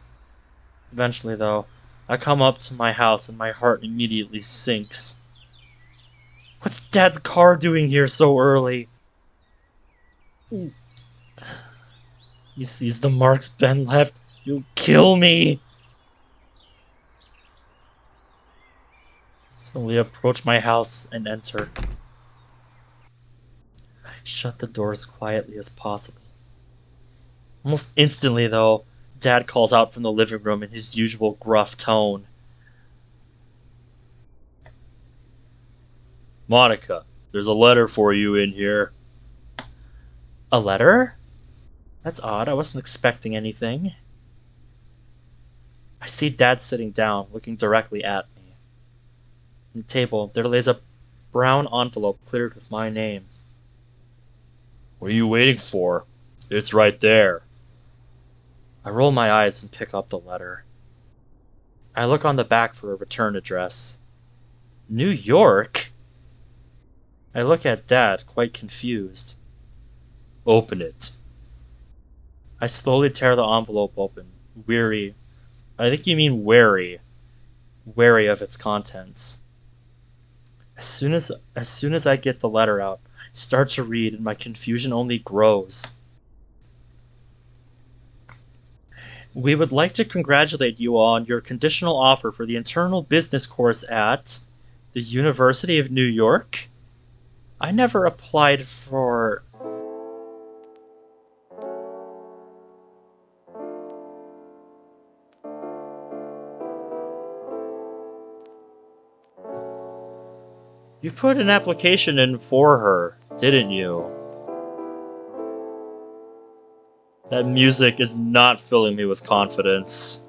Eventually, though, I come up to my house and my heart immediately sinks. What's Dad's car doing here so early? He sees the marks Ben left. You'll kill me! Slowly approach my house and enter. I shut the door as quietly as possible. Almost instantly, though, Dad calls out from the living room in his usual gruff tone. Monika, there's a letter for you in here. A letter? That's odd. I wasn't expecting anything. I see Dad sitting down, looking directly at me. On the table, there lays a brown envelope cleared with my name. What are you waiting for? It's right there. I roll my eyes and pick up the letter. I look on the back for a return address. New York? I look at Dad, quite confused. Open it. I slowly tear the envelope open, weary. I think you mean wary. Wary of its contents. As soon as I get the letter out, I start to read and my confusion only grows. We would like to congratulate you on your conditional offer for the internal business course at the University of New York. I never applied for... You put an application in for her, didn't you? That music is not filling me with confidence.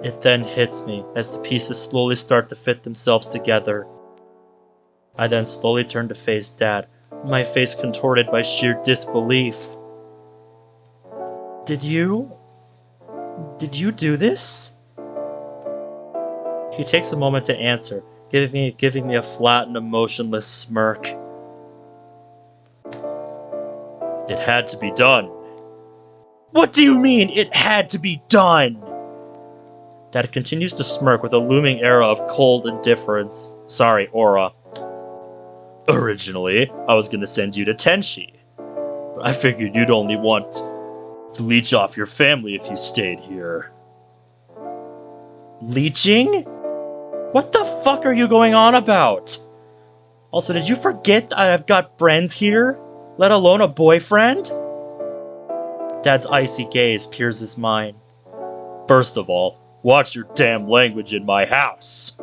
It then hits me as the pieces slowly start to fit themselves together. I then slowly turn to face Dad, my face contorted by sheer disbelief. Did you do this? He takes a moment to answer, giving me a flat and emotionless smirk. It had to be done. What do you mean, it had to be done? Dad continues to smirk with a looming aura of cold indifference. Sorry, aura. Originally, I was gonna send you to Tenshi, but I figured you'd only want to leech off your family if you stayed here. Leeching? What the fuck are you going on about? Also, did you forget that I've got friends here? Let alone a boyfriend? Dad's icy gaze pierces mine. First of all, watch your damn language in my house.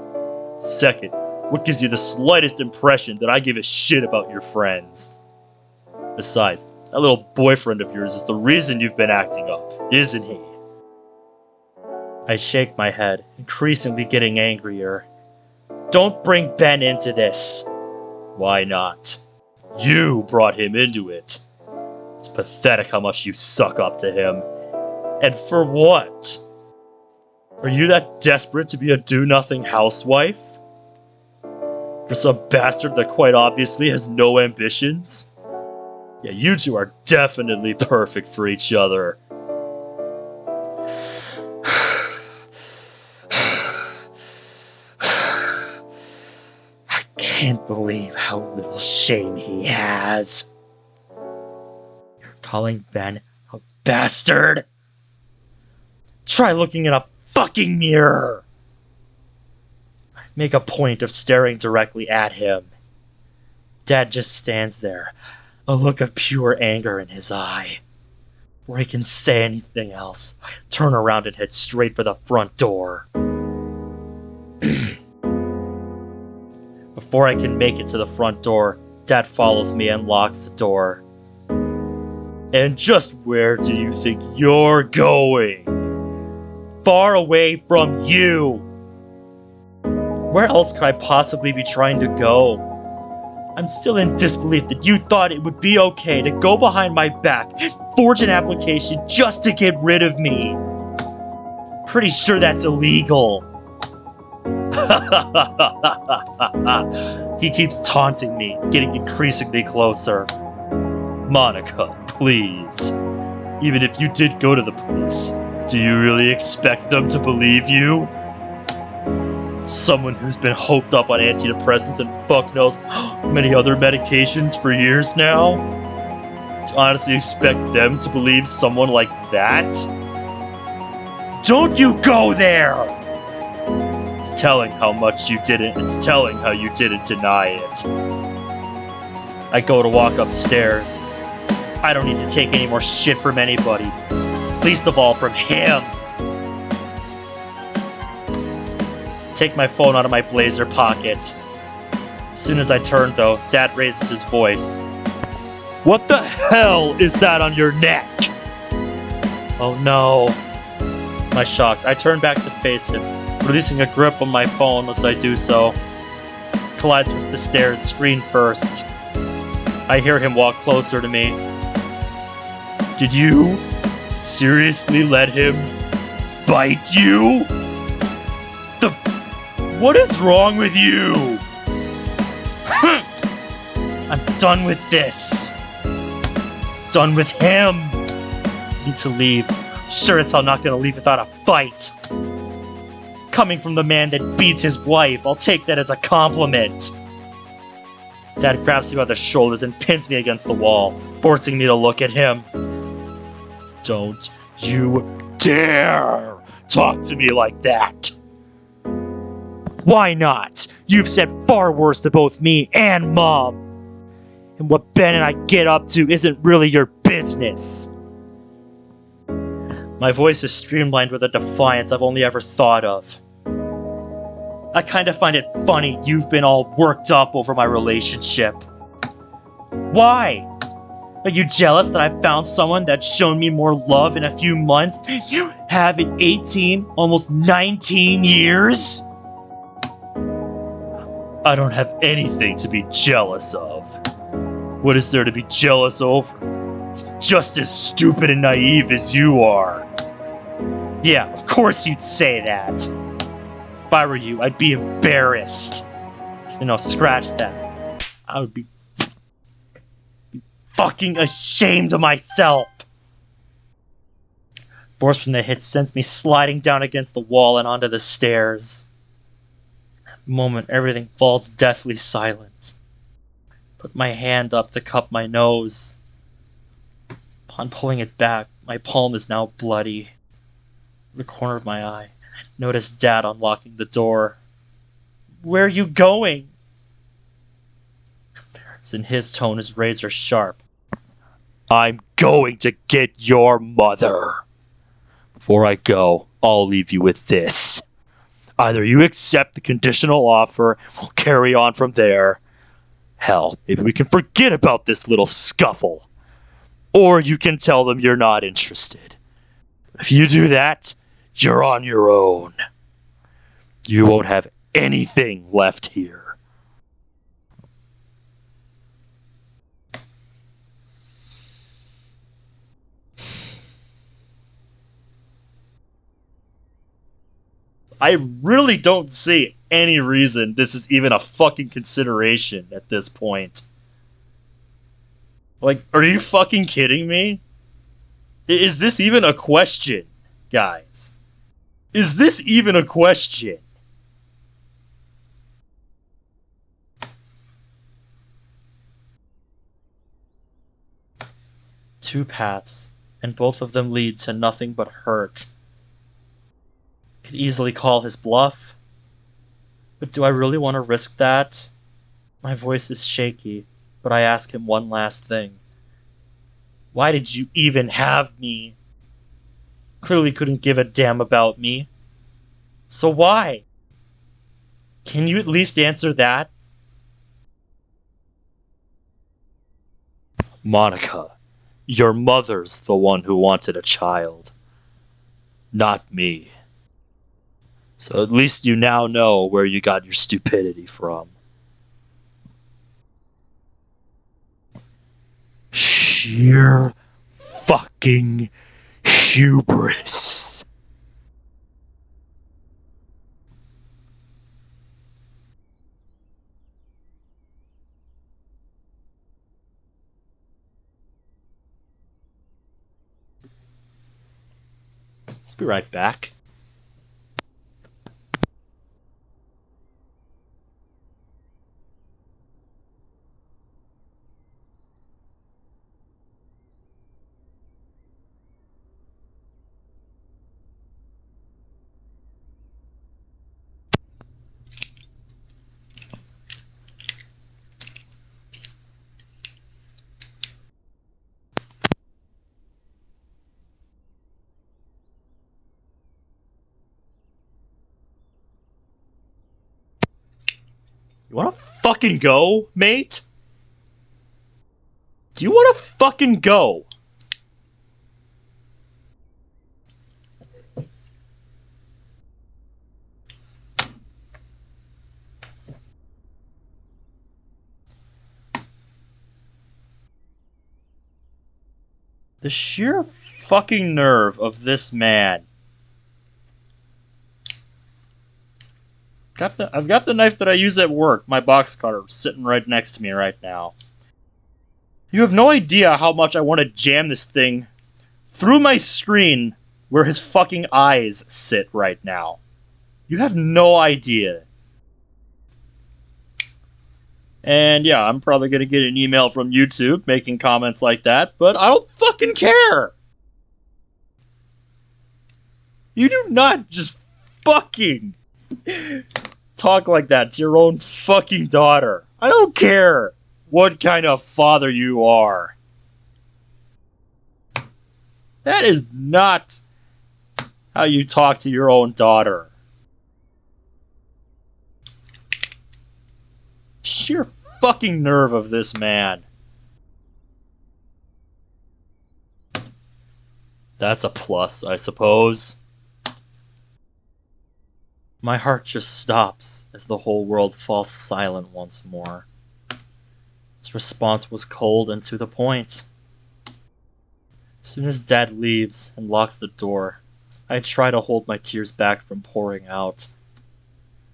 Second, what gives you the slightest impression that I give a shit about your friends? Besides, that little boyfriend of yours is the reason you've been acting up, isn't he? I shake my head, increasingly getting angrier. Don't bring Ben into this. Why not? You brought him into it. It's pathetic how much you suck up to him. And for what? Are you that desperate to be a do-nothing housewife? For some bastard that quite obviously has no ambitions? Yeah, you two are definitely perfect for each other. I can't believe how little shame he has. You're calling Ben a bastard? Try looking in a fucking mirror! I make a point of staring directly at him. Dad just stands there, a look of pure anger in his eye. Before he can say anything else, I turn around and head straight for the front door. Before I can make it to the front door, Dad follows me and locks the door. And just where do you think you're going? Far away from you! Where else could I possibly be trying to go? I'm still in disbelief that you thought it would be okay to go behind my back and forge an application just to get rid of me. Pretty sure that's illegal. He keeps taunting me, getting increasingly closer. Monika, please. Even if you did go to the police, do you really expect them to believe you? Someone who's been hoped up on antidepressants and fuck knows many other medications for years now? To honestly expect them to believe someone like that? Don't you go there! It's telling how much you didn't, it's telling how you didn't deny it. I go to walk upstairs. I don't need to take any more shit from anybody. Least of all from him. Take my phone out of my blazer pocket. As soon as I turn, though, Dad raises his voice. What the hell is that on your neck? Oh no. I'm shocked. I turn back to face him, releasing a grip on my phone as I do so. Collides with the stairs, screen first. I hear him walk closer to me. Did you seriously let him bite you? What is wrong with you? I'm done with this. Done with him. I need to leave. Sure as hell not gonna leave without a fight. Coming from the man that beats his wife, I'll take that as a compliment. Dad grabs me by the shoulders and pins me against the wall, forcing me to look at him. Don't you dare talk to me like that. Why not? You've said far worse to both me and Mom. And what Ben and I get up to isn't really your business. My voice is streamlined with a defiance I've only ever thought of. I kinda find it funny you've been all worked up over my relationship. Why? Are you jealous that I found someone that's shown me more love in a few months than you have in 18, almost 19 years? I don't have anything to be jealous of. What is there to be jealous over? He's just as stupid and naive as you are. Yeah, of course you'd say that. If I were you, I'd be embarrassed. You know, scratch that. I would be fucking ashamed of myself. Force from the hit sends me sliding down against the wall and onto the stairs. Moment, everything falls deathly silent. Put my hand up to cup my nose. Upon pulling it back, my palm is now bloody. The corner of my eye, notice Dad unlocking the door. Where are you going? Comparison, his tone is razor sharp. I'm going to get your mother. Before I go, I'll leave you with this. Either you accept the conditional offer, and we'll carry on from there. Hell, maybe we can forget about this little scuffle. Or you can tell them you're not interested. If you do that, you're on your own. You won't have anything left here. I really don't see any reason this is even a fucking consideration at this point. Like, are you fucking kidding me? Is this even a question, guys? Is this even a question? Two paths, and both of them lead to nothing but hurt. Could easily call his bluff. But do I really want to risk that? My voice is shaky, but I ask him one last thing. Why did you even have me? Clearly couldn't give a damn about me. So why? Can you at least answer that? Monika, your mother's the one who wanted a child. Not me. So at least you now know where you got your stupidity from. Sheer fucking hubris. Be right back. You wanna fucking go, mate? Do you wanna fucking go? The sheer fucking nerve of this man. I've got the knife that I use at work, my box cutter, sitting right next to me right now. You have no idea how much I want to jam this thing through my screen where his fucking eyes sit right now. You have no idea. And yeah, I'm probably going to get an email from YouTube making comments like that, but I don't fucking care! You do not just fucking talk like that to your own fucking daughter. I don't care what kind of father you are. That is not how you talk to your own daughter. Sheer fucking nerve of this man. That's a plus, I suppose. My heart just stops as the whole world falls silent once more. Its response was cold and to the point. As soon as Dad leaves and locks the door, I try to hold my tears back from pouring out.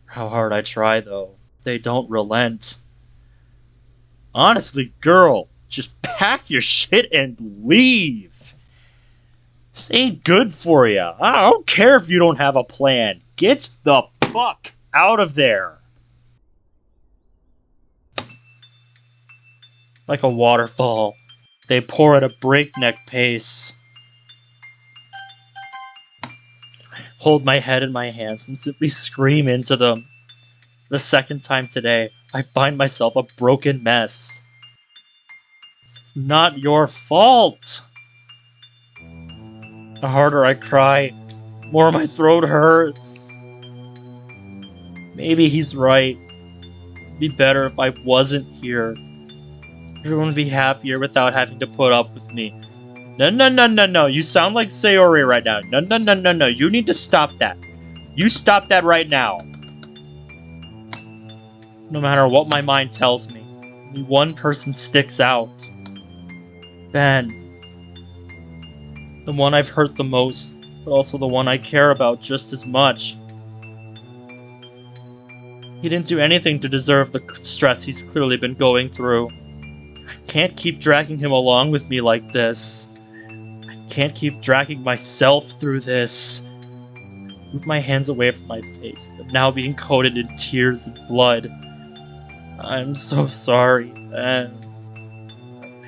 How hard I try, though. They don't relent. Honestly, girl, just pack your shit and leave. This ain't good for you. I don't care if you don't have a plan. Get the fuck out of there. Like a waterfall, they pour at a breakneck pace. Hold my head in my hands and simply scream into them. The second time today, I find myself a broken mess. It's not your fault. The harder I cry, the more my throat hurts. Maybe he's right. It'd be better if I wasn't here. Everyone would be happier without having to put up with me. No. You sound like Sayori right now. No. You need to stop that. You stop that right now. No matter what my mind tells me, only one person sticks out. Ben. The one I've hurt the most, but also the one I care about just as much. He didn't do anything to deserve the stress he's clearly been going through. I can't keep dragging him along with me like this. I can't keep dragging myself through this. Move my hands away from my face, now being coated in tears and blood. I'm so sorry, man.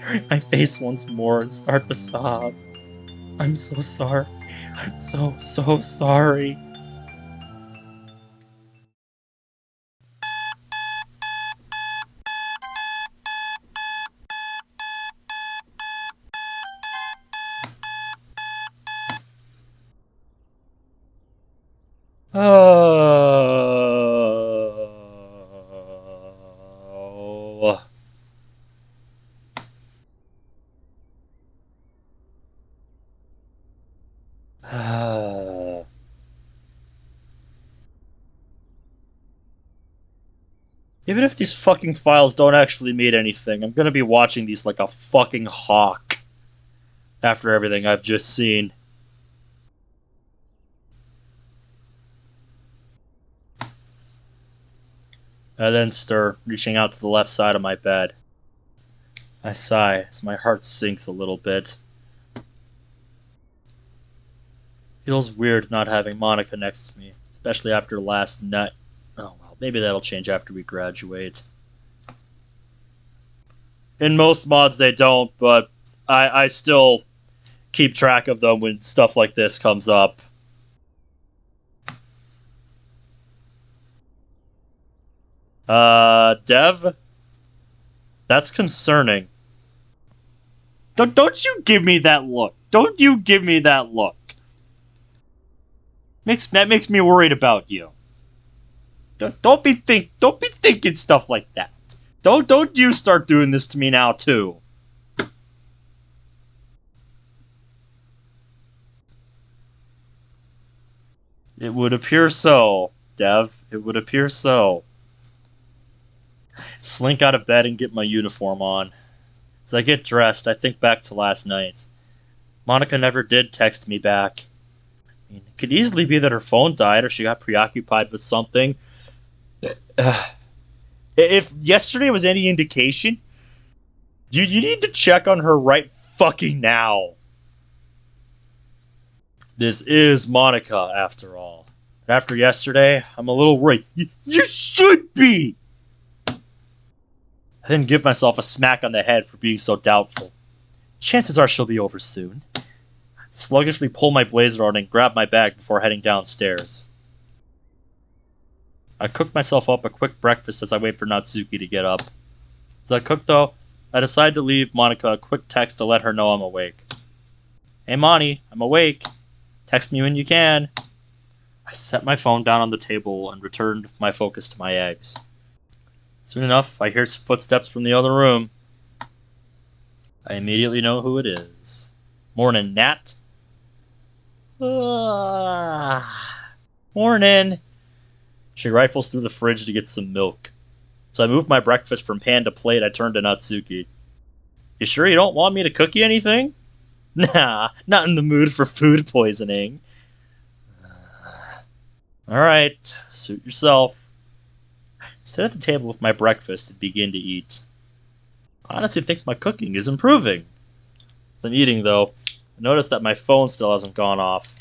Bury my face once more and start to sob. I'm so sorry. I'm so sorry. Oh. Even if these fucking files don't actually mean anything, I'm gonna be watching these like a fucking hawk after everything I've just seen. I then stir, reaching out to the left side of my bed. I sigh as my heart sinks a little bit. Feels weird not having Monika next to me, especially after last night. Oh well, maybe that'll change after we graduate. In most mods they don't, but I still keep track of them when stuff like this comes up. Dev? That's concerning. Don't you give me that look. Don't you give me that look. That makes me worried about you. Don't be thinking stuff like that. Don't you start doing this to me now too. It would appear so, Dev. It would appear so. Slink out of bed and get my uniform on. As I get dressed, I think back to last night. Monika never did text me back. I mean, it could easily be that her phone died or she got preoccupied with something. If yesterday was any indication, you need to check on her right fucking now. This is Monika, after all. After yesterday, I'm a little worried. You should be! I then give myself a smack on the head for being so doubtful. Chances are she'll be over soon. I sluggishly pull my blazer on and grab my bag before heading downstairs. I cook myself up a quick breakfast as I wait for Natsuki to get up. As I cook, though, I decide to leave Monika a quick text to let her know I'm awake. Hey, Moni, I'm awake. Text me when you can. I set my phone down on the table and returned my focus to my eggs. Soon enough, I hear footsteps from the other room. I immediately know who it is. Morning, Nat. Morning. She rifles through the fridge to get some milk. So I move my breakfast from pan to plate. I turn to Natsuki. You sure you don't want me to cook you anything? Nah, not in the mood for food poisoning. Alright, suit yourself. I sit at the table with my breakfast and begin to eat. I honestly think my cooking is improving. As I'm eating, though, I notice that my phone still hasn't gone off.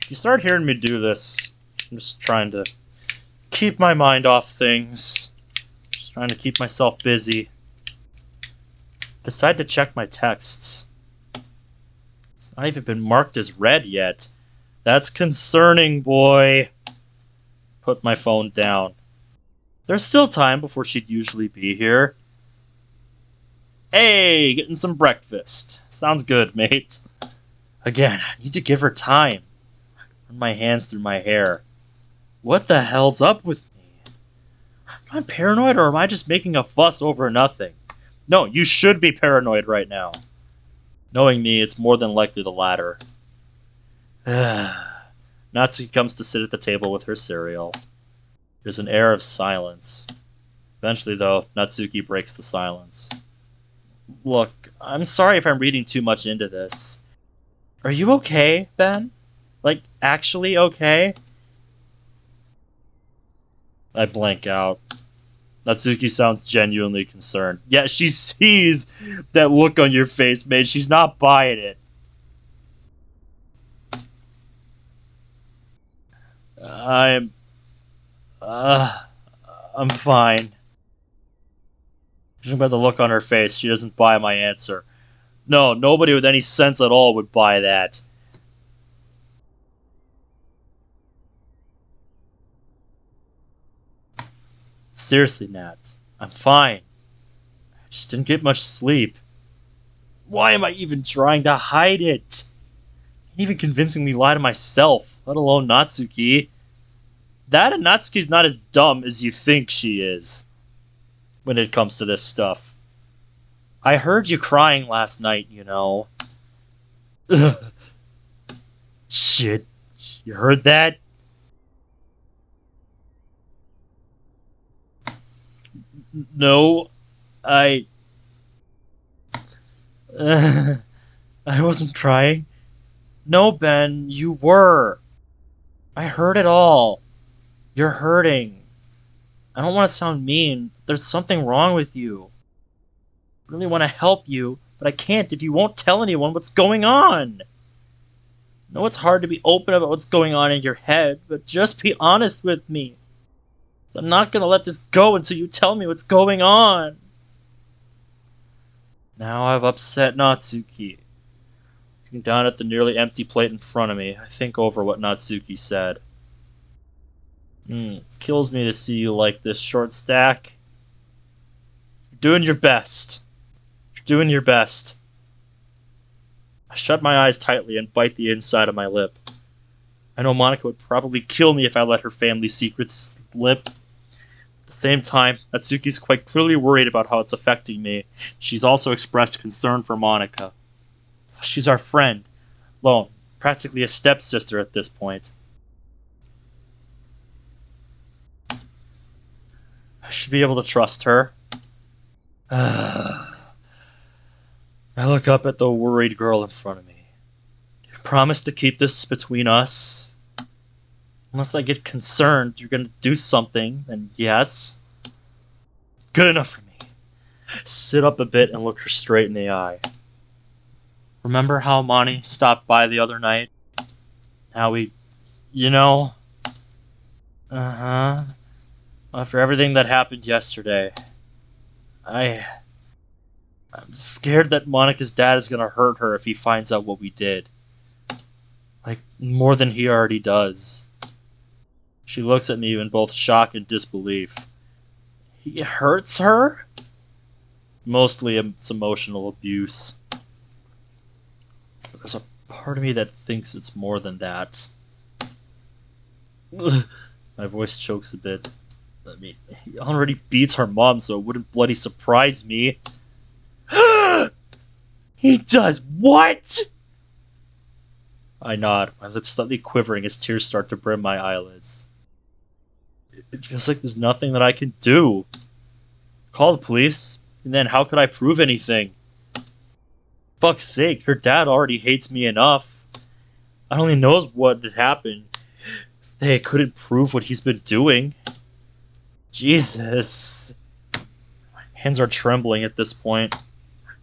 If you start hearing me do this, I'm just trying to keep my mind off things. Just trying to keep myself busy. Decide to check my texts. It's not even been marked as read yet. That's concerning, boy. Put my phone down. There's still time before she'd usually be here. Hey, getting some breakfast. Sounds good, mate. Again, I need to give her time. Run my hands through my hair. What the hell's up with me? Am I paranoid or am I just making a fuss over nothing? No, you should be paranoid right now. Knowing me, it's more than likely the latter. Natsuki comes to sit at the table with her cereal. There's an air of silence. Eventually, though, Natsuki breaks the silence. Look, I'm sorry if I'm reading too much into this. Are you okay, Ben? Like, actually okay? I blank out. Natsuki sounds genuinely concerned. Yeah, she sees that look on your face, mate. She's not buying it. I'm fine. Judging by the look on her face, she doesn't buy my answer. No, nobody with any sense at all would buy that. Seriously, Nat. I'm fine. I just didn't get much sleep. Why am I even trying to hide it? I can't even convincingly lie to myself, let alone Natsuki. That and Natsuki's not as dumb as you think she is when it comes to this stuff. I heard you crying last night, you know. Shit. You heard that? No, I wasn't crying. No, Ben, you were. I heard it all. You're hurting. I don't want to sound mean, but there's something wrong with you. I really want to help you, but I can't if you won't tell anyone what's going on. I know it's hard to be open about what's going on in your head, but just be honest with me. I'm not gonna let this go until you tell me what's going on. Now I've upset Natsuki. Looking down at the nearly empty plate in front of me, I think over what Natsuki said. Kills me to see you like this, short stack. You're doing your best. You're doing your best. I shut my eyes tightly and bite the inside of my lip. I know Monika would probably kill me if I let her family secrets slip. At the same time, Natsuki's quite clearly worried about how it's affecting me. She's also expressed concern for Monika. She's our friend. Lone, practically a stepsister at this point. I should be able to trust her. I look up at the worried girl in front of me. You promise to keep this between us? Unless I get concerned you're gonna do something, then yes. Good enough for me. Sit up a bit and look her straight in the eye. Remember how Moni stopped by the other night? How we... you know? Uh-huh. After everything that happened yesterday, I'm scared that Monika's dad is gonna hurt her if he finds out what we did. Like, more than he already does. She looks at me in both shock and disbelief. He hurts her? Mostly it's emotional abuse. But there's a part of me that thinks it's more than that. My voice chokes a bit. I mean, he already beats her mom, so it wouldn't bloody surprise me. He does what? I nod, my lips slightly quivering as tears start to brim my eyelids. It feels like there's nothing that I can do. Call the police, and then how could I prove anything? Fuck's sake, her dad already hates me enough. I only knows what had happened. They couldn't prove what he's been doing. Jesus. My hands are trembling at this point.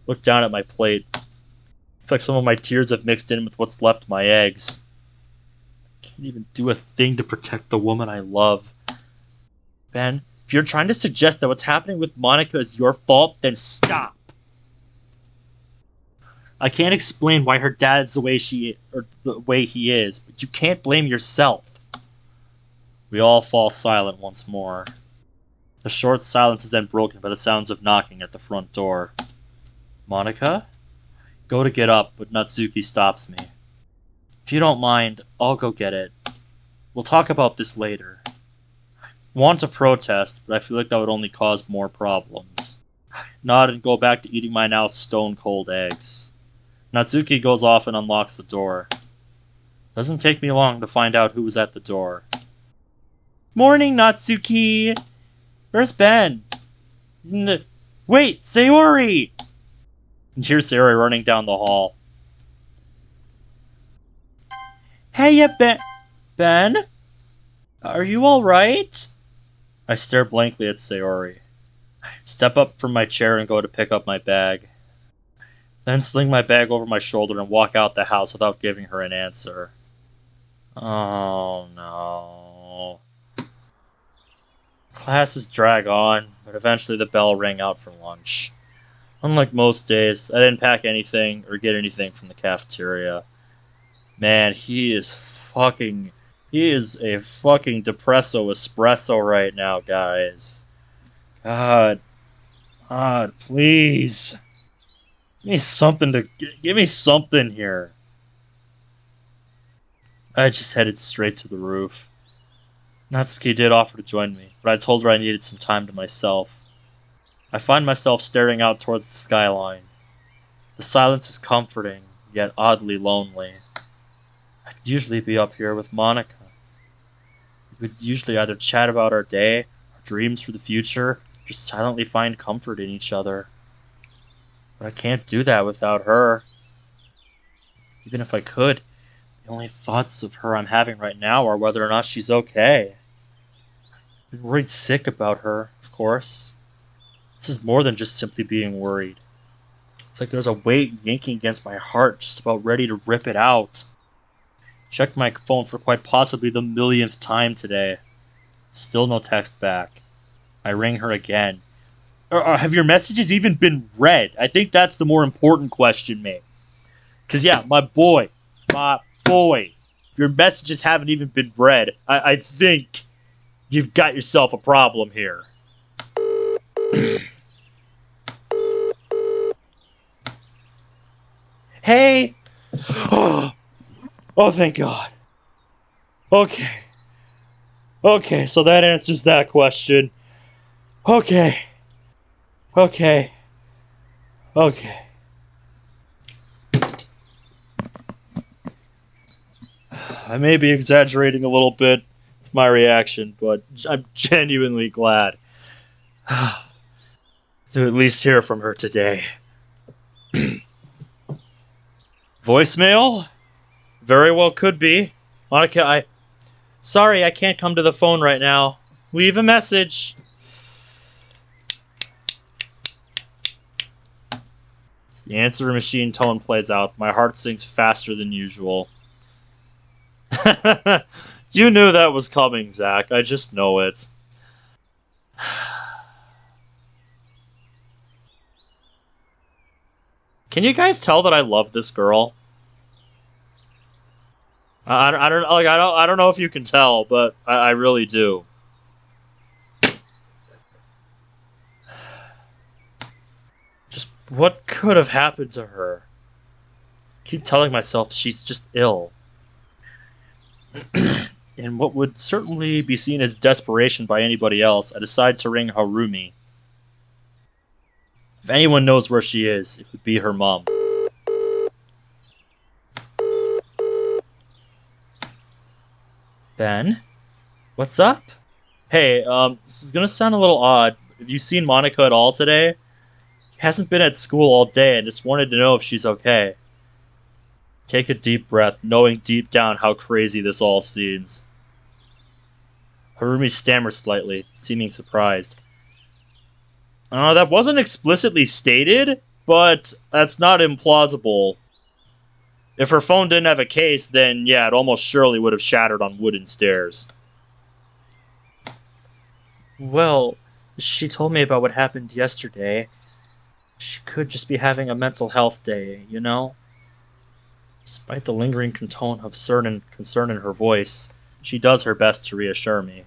Look down at my plate. It's like some of my tears have mixed in with what's left of my eggs. I can't even do a thing to protect the woman I love. Ben, if you're trying to suggest that what's happening with Monika is your fault, then stop. I can't explain why her dad's the way he is, but you can't blame yourself. We all fall silent once more. The short silence is then broken by the sounds of knocking at the front door. Monika? Go to get up, but Natsuki stops me. If you don't mind, I'll go get it. We'll talk about this later. I want to protest, but I feel like that would only cause more problems. I nod and go back to eating my now stone-cold eggs. Natsuki goes off and unlocks the door. Doesn't take me long to find out who was at the door. Morning, Natsuki! Where's Ben? He's in the... Wait, Sayori! And here's Sayori running down the hall. Hey, Ben? Are you alright? I stare blankly at Sayori. Step up from my chair and go to pick up my bag. Then sling my bag over my shoulder and walk out the house without giving her an answer. Oh no. Classes drag on, but eventually the bell rang out for lunch. Unlike most days, I didn't pack anything or get anything from the cafeteria. Man, he is a fucking depresso espresso right now, guys. God, please. Give me something here. I just headed straight to the roof. Natsuki did offer to join me, but I told her I needed some time to myself. I find myself staring out towards the skyline. The silence is comforting, yet oddly lonely. I'd usually be up here with Monika. We would usually either chat about our day, our dreams for the future, or just silently find comfort in each other. But I can't do that without her. Even if I could, the only thoughts of her I'm having right now are whether or not she's okay. I'm worried sick about her, of course. This is more than just simply being worried. It's like there's a weight yanking against my heart, just about ready to rip it out. Checked my phone for quite possibly the millionth time today. Still no text back. I ring her again. Have your messages even been read? I think that's the more important question, mate. Because, yeah, my boy, if your messages haven't even been read, I think you've got yourself a problem here. Hey! Oh, thank God. Okay, so that answers that question. Okay. I may be exaggerating a little bit with my reaction, but I'm genuinely glad to at least hear from her today. Voicemail? Very well could be. Monika, sorry, I can't come to the phone right now. Leave a message. The answer machine tone plays out. My heart sinks faster than usual. You knew that was coming, Zach. I just know it. Can you guys tell that I love this girl? I don't know if you can tell, but I really do. Just what could have happened to her? I keep telling myself she's just ill. In what would certainly be seen as desperation by anybody else, I decide to ring Harumi. If anyone knows where she is, it would be her mom. Ben? What's up? Hey, this is gonna sound a little odd. Have you seen Monika at all today? She hasn't been at school all day and just wanted to know if she's okay. Take a deep breath, knowing deep down how crazy this all seems. Harumi stammers slightly, seeming surprised. That wasn't explicitly stated, but that's not implausible. If her phone didn't have a case, then yeah, it almost surely would have shattered on wooden stairs. Well, she told me about what happened yesterday. She could just be having a mental health day, you know? Despite the lingering tone of certain concern in her voice, she does her best to reassure me.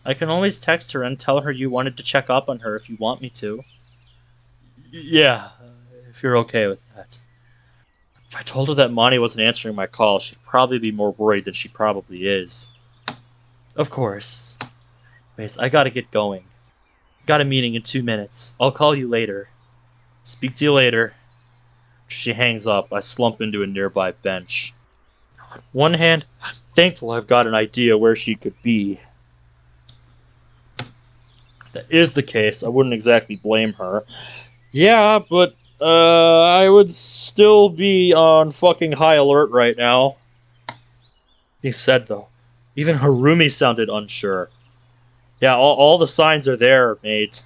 I can always text her and tell her you wanted to check up on her if you want me to. Yeah, if you're okay with that. If I told her that Monty wasn't answering my call, she'd probably be more worried than she probably is. Of course. Anyways, I gotta get going. Got a meeting in 2 minutes. I'll call you later. Speak to you later. She hangs up. I slump into a nearby bench. On one hand, I'm thankful I've got an idea where she could be. If that is the case, I wouldn't exactly blame her. Yeah, but I would still be on fucking high alert right now. He said, though, even Harumi sounded unsure. Yeah, all the signs are there, mate.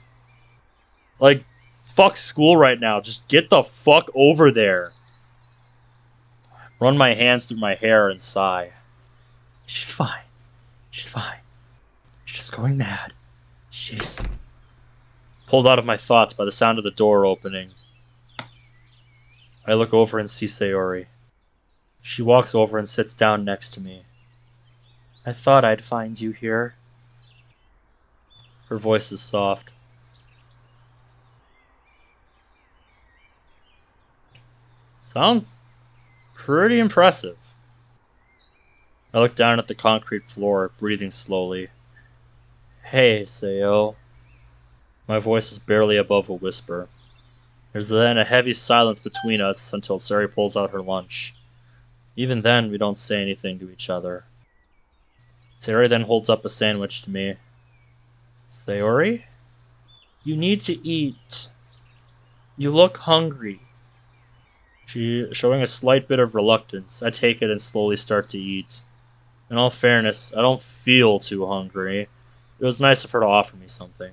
Like, fuck school right now. Just get the fuck over there. Run my hands through my hair and sigh. She's fine. She's fine. She's just going mad. She's... Pulled out of my thoughts by the sound of the door opening. I look over and see Sayori. She walks over and sits down next to me. I thought I'd find you here. Her voice is soft. Sounds pretty impressive. I look down at the concrete floor, breathing slowly. Hey, Sayo. My voice is barely above a whisper. There's then a heavy silence between us until Sayori pulls out her lunch. Even then, we don't say anything to each other. Sayori then holds up a sandwich to me. Sayori? You need to eat. You look hungry. Showing a slight bit of reluctance, I take it and slowly start to eat. In all fairness, I don't feel too hungry. It was nice of her to offer me something.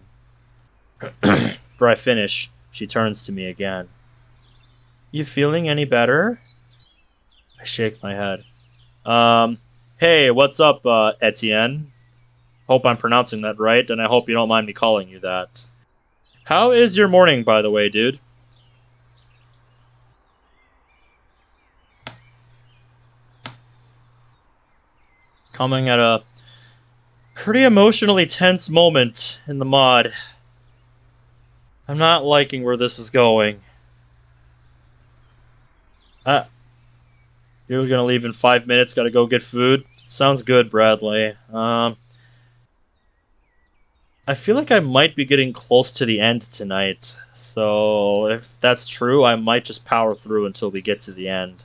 After I finish, she turns to me again. You feeling any better? I shake my head. Hey, what's up, Etienne? Hope I'm pronouncing that right, and I hope you don't mind me calling you that. How is your morning, by the way, dude? Coming at a pretty emotionally tense moment in the mod. I'm not liking where this is going. You're gonna leave in 5 minutes, gotta go get food? Sounds good, Bradley. I feel like I might be getting close to the end tonight, so if that's true, I might just power through until we get to the end.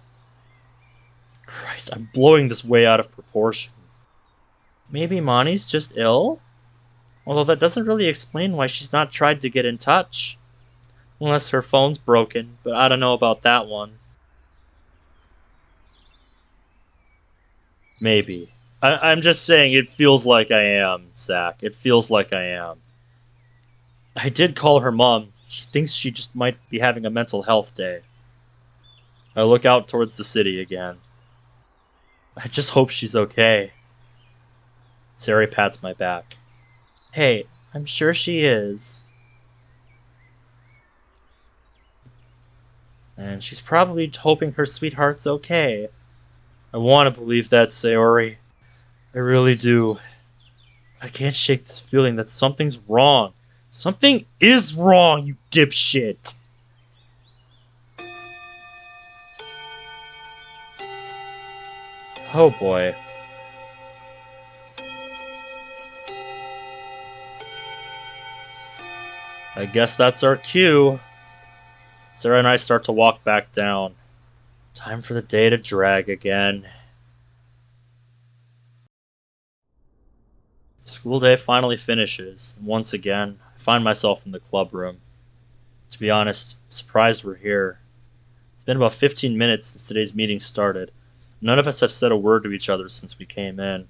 Christ, I'm blowing this way out of proportion. Maybe Monty's just ill? Although that doesn't really explain why she's not tried to get in touch. Unless her phone's broken, but I don't know about that one. Maybe. I'm just saying it feels like I am, Zach. It feels like I am. I did call her mom. She thinks she just might be having a mental health day. I look out towards the city again. I just hope she's okay. Sari pats my back. Hey, I'm sure she is. And she's probably hoping her sweetheart's okay. I want to believe that, Sayori. I really do. I can't shake this feeling that something's wrong. Something is wrong, you dipshit! Oh boy. I guess that's our cue. Sarah and I start to walk back down. Time for the day to drag again. The school day finally finishes, and once again, I find myself in the club room. To be honest, I'm surprised we're here. It's been about 15 minutes since today's meeting started. None of us have said a word to each other since we came in.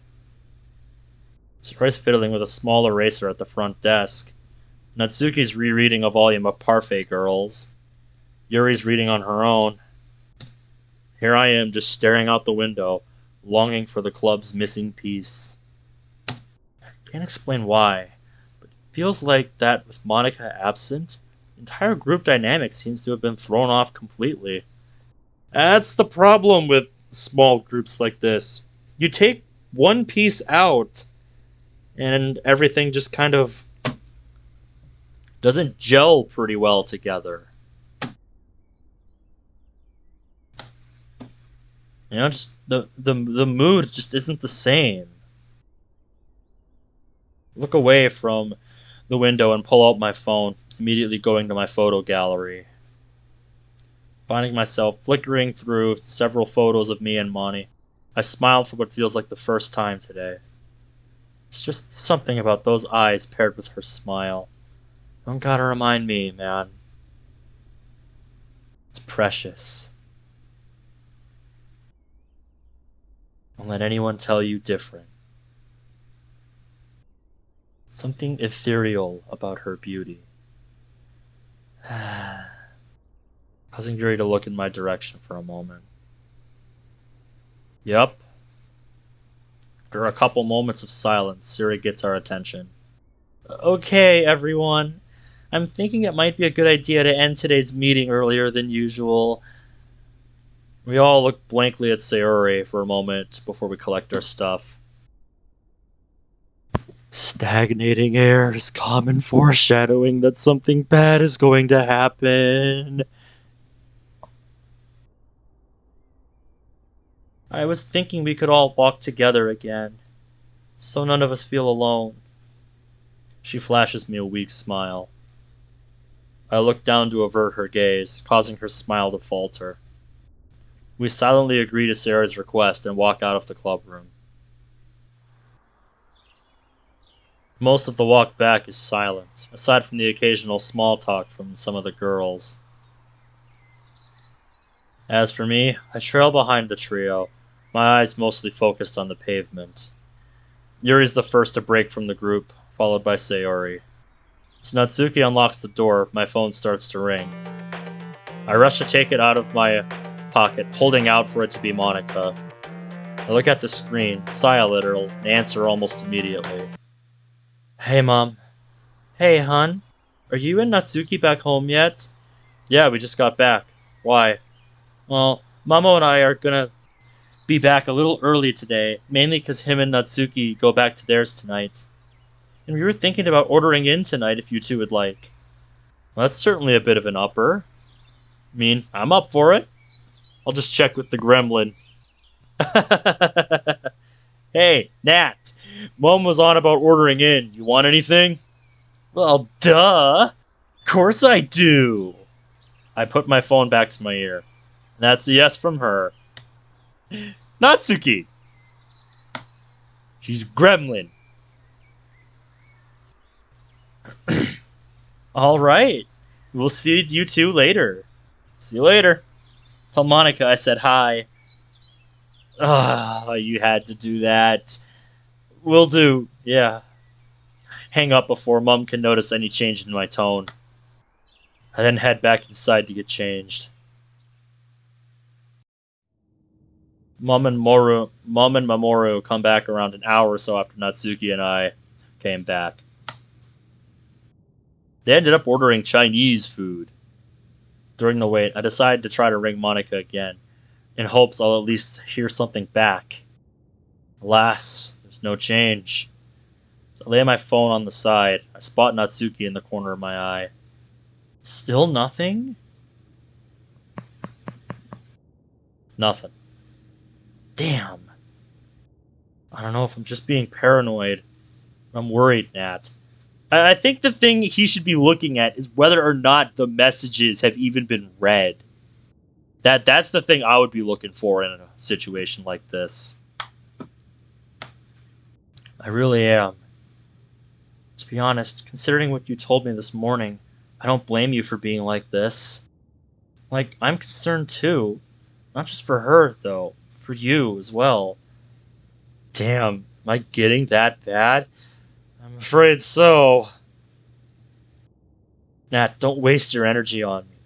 Sarah's fiddling with a small eraser at the front desk. Natsuki's rereading a volume of Parfait Girls. Yuri's reading on her own. Here I am, just staring out the window, longing for the club's missing piece. I can't explain why, but it feels like that with Monika absent, the entire group dynamic seems to have been thrown off completely. That's the problem with small groups like this. You take one piece out, and everything just kind of doesn't gel pretty well together. You know, just the mood just isn't the same. Look away from the window and pull out my phone, immediately going to my photo gallery. Finding myself flickering through several photos of me and Monty, I smile for what feels like the first time today. There's just something about those eyes paired with her smile. Don't gotta remind me, man. It's precious. Don't let anyone tell you different. Something ethereal about her beauty. Causing Yuri to look in my direction for a moment. Yup. After a couple moments of silence, Yuri gets our attention. Okay, everyone. I'm thinking it might be a good idea to end today's meeting earlier than usual. We all look blankly at Sayori for a moment before we collect our stuff. Stagnating air is common foreshadowing that something bad is going to happen. I was thinking we could all walk together again, so none of us feel alone. She flashes me a weak smile. I look down to avert her gaze, causing her smile to falter. We silently agree to Sarah's request and walk out of the club room. Most of the walk back is silent, aside from the occasional small talk from some of the girls. As for me, I trail behind the trio, my eyes mostly focused on the pavement. Yuri's the first to break from the group, followed by Sayori. As Natsuki unlocks the door, my phone starts to ring. I rush to take it out of my pocket, holding out for it to be Monika. I look at the screen, sigh a little, and answer almost immediately. Hey, Mom. Hey, hun. Are you and Natsuki back home yet? Yeah, we just got back. Why? Well, Mamo and I are gonna be back a little early today, mainly because him and Natsuki go back to theirs tonight. And we were thinking about ordering in tonight if you two would like. Well, that's certainly a bit of an upper. I mean, I'm up for it. I'll just check with the gremlin. Hey, Nat. Mom was on about ordering in. You want anything? Well, duh. Of course I do. I put my phone back to my ear. That's a yes from her. Natsuki. She's gremlin. Alright. We'll see you two later. See you later. Tell Monika I said hi. Ah, you had to do that. Will do, yeah. Hang up before Mum can notice any change in my tone. I then head back inside to get changed. Mum and Mamoru come back around an hour or so after Natsuki and I came back. They ended up ordering Chinese food. During the wait, I decided to try to ring Monika again, in hopes I'll at least hear something back. Alas, there's no change. So I lay my phone on the side. I spot Natsuki in the corner of my eye. Still nothing? Nothing. Damn. I don't know if I'm just being paranoid. I'm worried, Nat. I think the thing he should be looking at is whether or not the messages have even been read. That's the thing I would be looking for in a situation like this. I really am. To be honest, considering what you told me this morning, I don't blame you for being like this. Like, I'm concerned too. Not just for her, though. For you as well. Damn, am I getting that bad? I'm afraid so. Nat, don't waste your energy on me.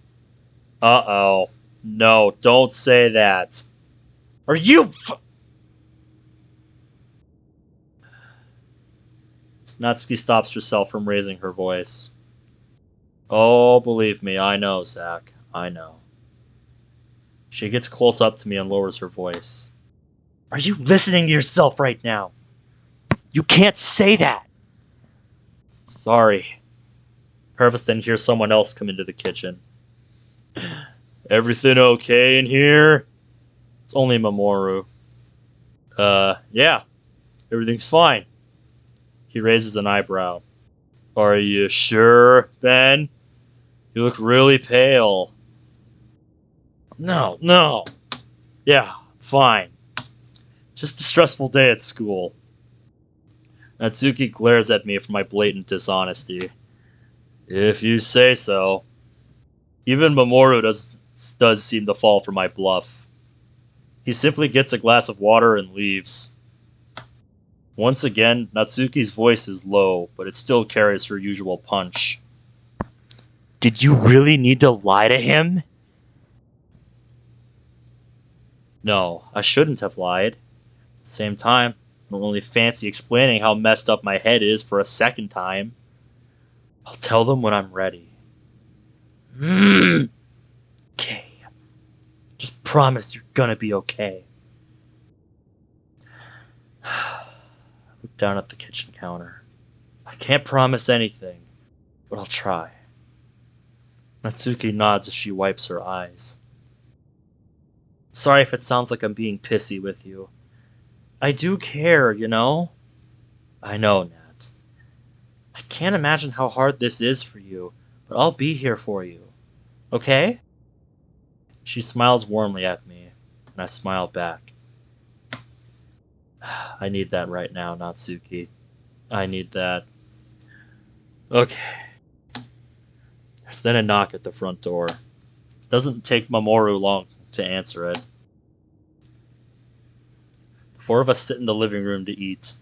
Uh-oh. No, don't say that. Are you Natsuki stops herself from raising her voice. Oh, believe me, I know, Zach. I know. She gets close up to me and lowers her voice. Are you listening to yourself right now? You can't say that! Sorry. Purvis then hears someone else come into the kitchen. Everything okay in here? It's only Mamoru. Yeah. Everything's fine. He raises an eyebrow. Are you sure, Ben? You look really pale. No. Yeah, fine. Just a stressful day at school. Natsuki glares at me for my blatant dishonesty. If you say so. Even Mamoru does seem to fall for my bluff. He simply gets a glass of water and leaves. Once again, Natsuki's voice is low, but it still carries her usual punch. Did you really need to lie to him? No, I shouldn't have lied. At the same time, I don't really fancy explaining how messed up my head is for a second time. I'll tell them when I'm ready. Okay. Just promise you're gonna be okay. I look down at the kitchen counter. I can't promise anything, but I'll try. Natsuki nods as she wipes her eyes. Sorry if it sounds like I'm being pissy with you. I do care, you know? I know, Nat. I can't imagine how hard this is for you, but I'll be here for you. Okay? She smiles warmly at me, and I smile back. I need that right now, Natsuki. I need that. Okay. There's then a knock at the front door. It doesn't take Mamoru long to answer it. The four of us sit in the living room to eat.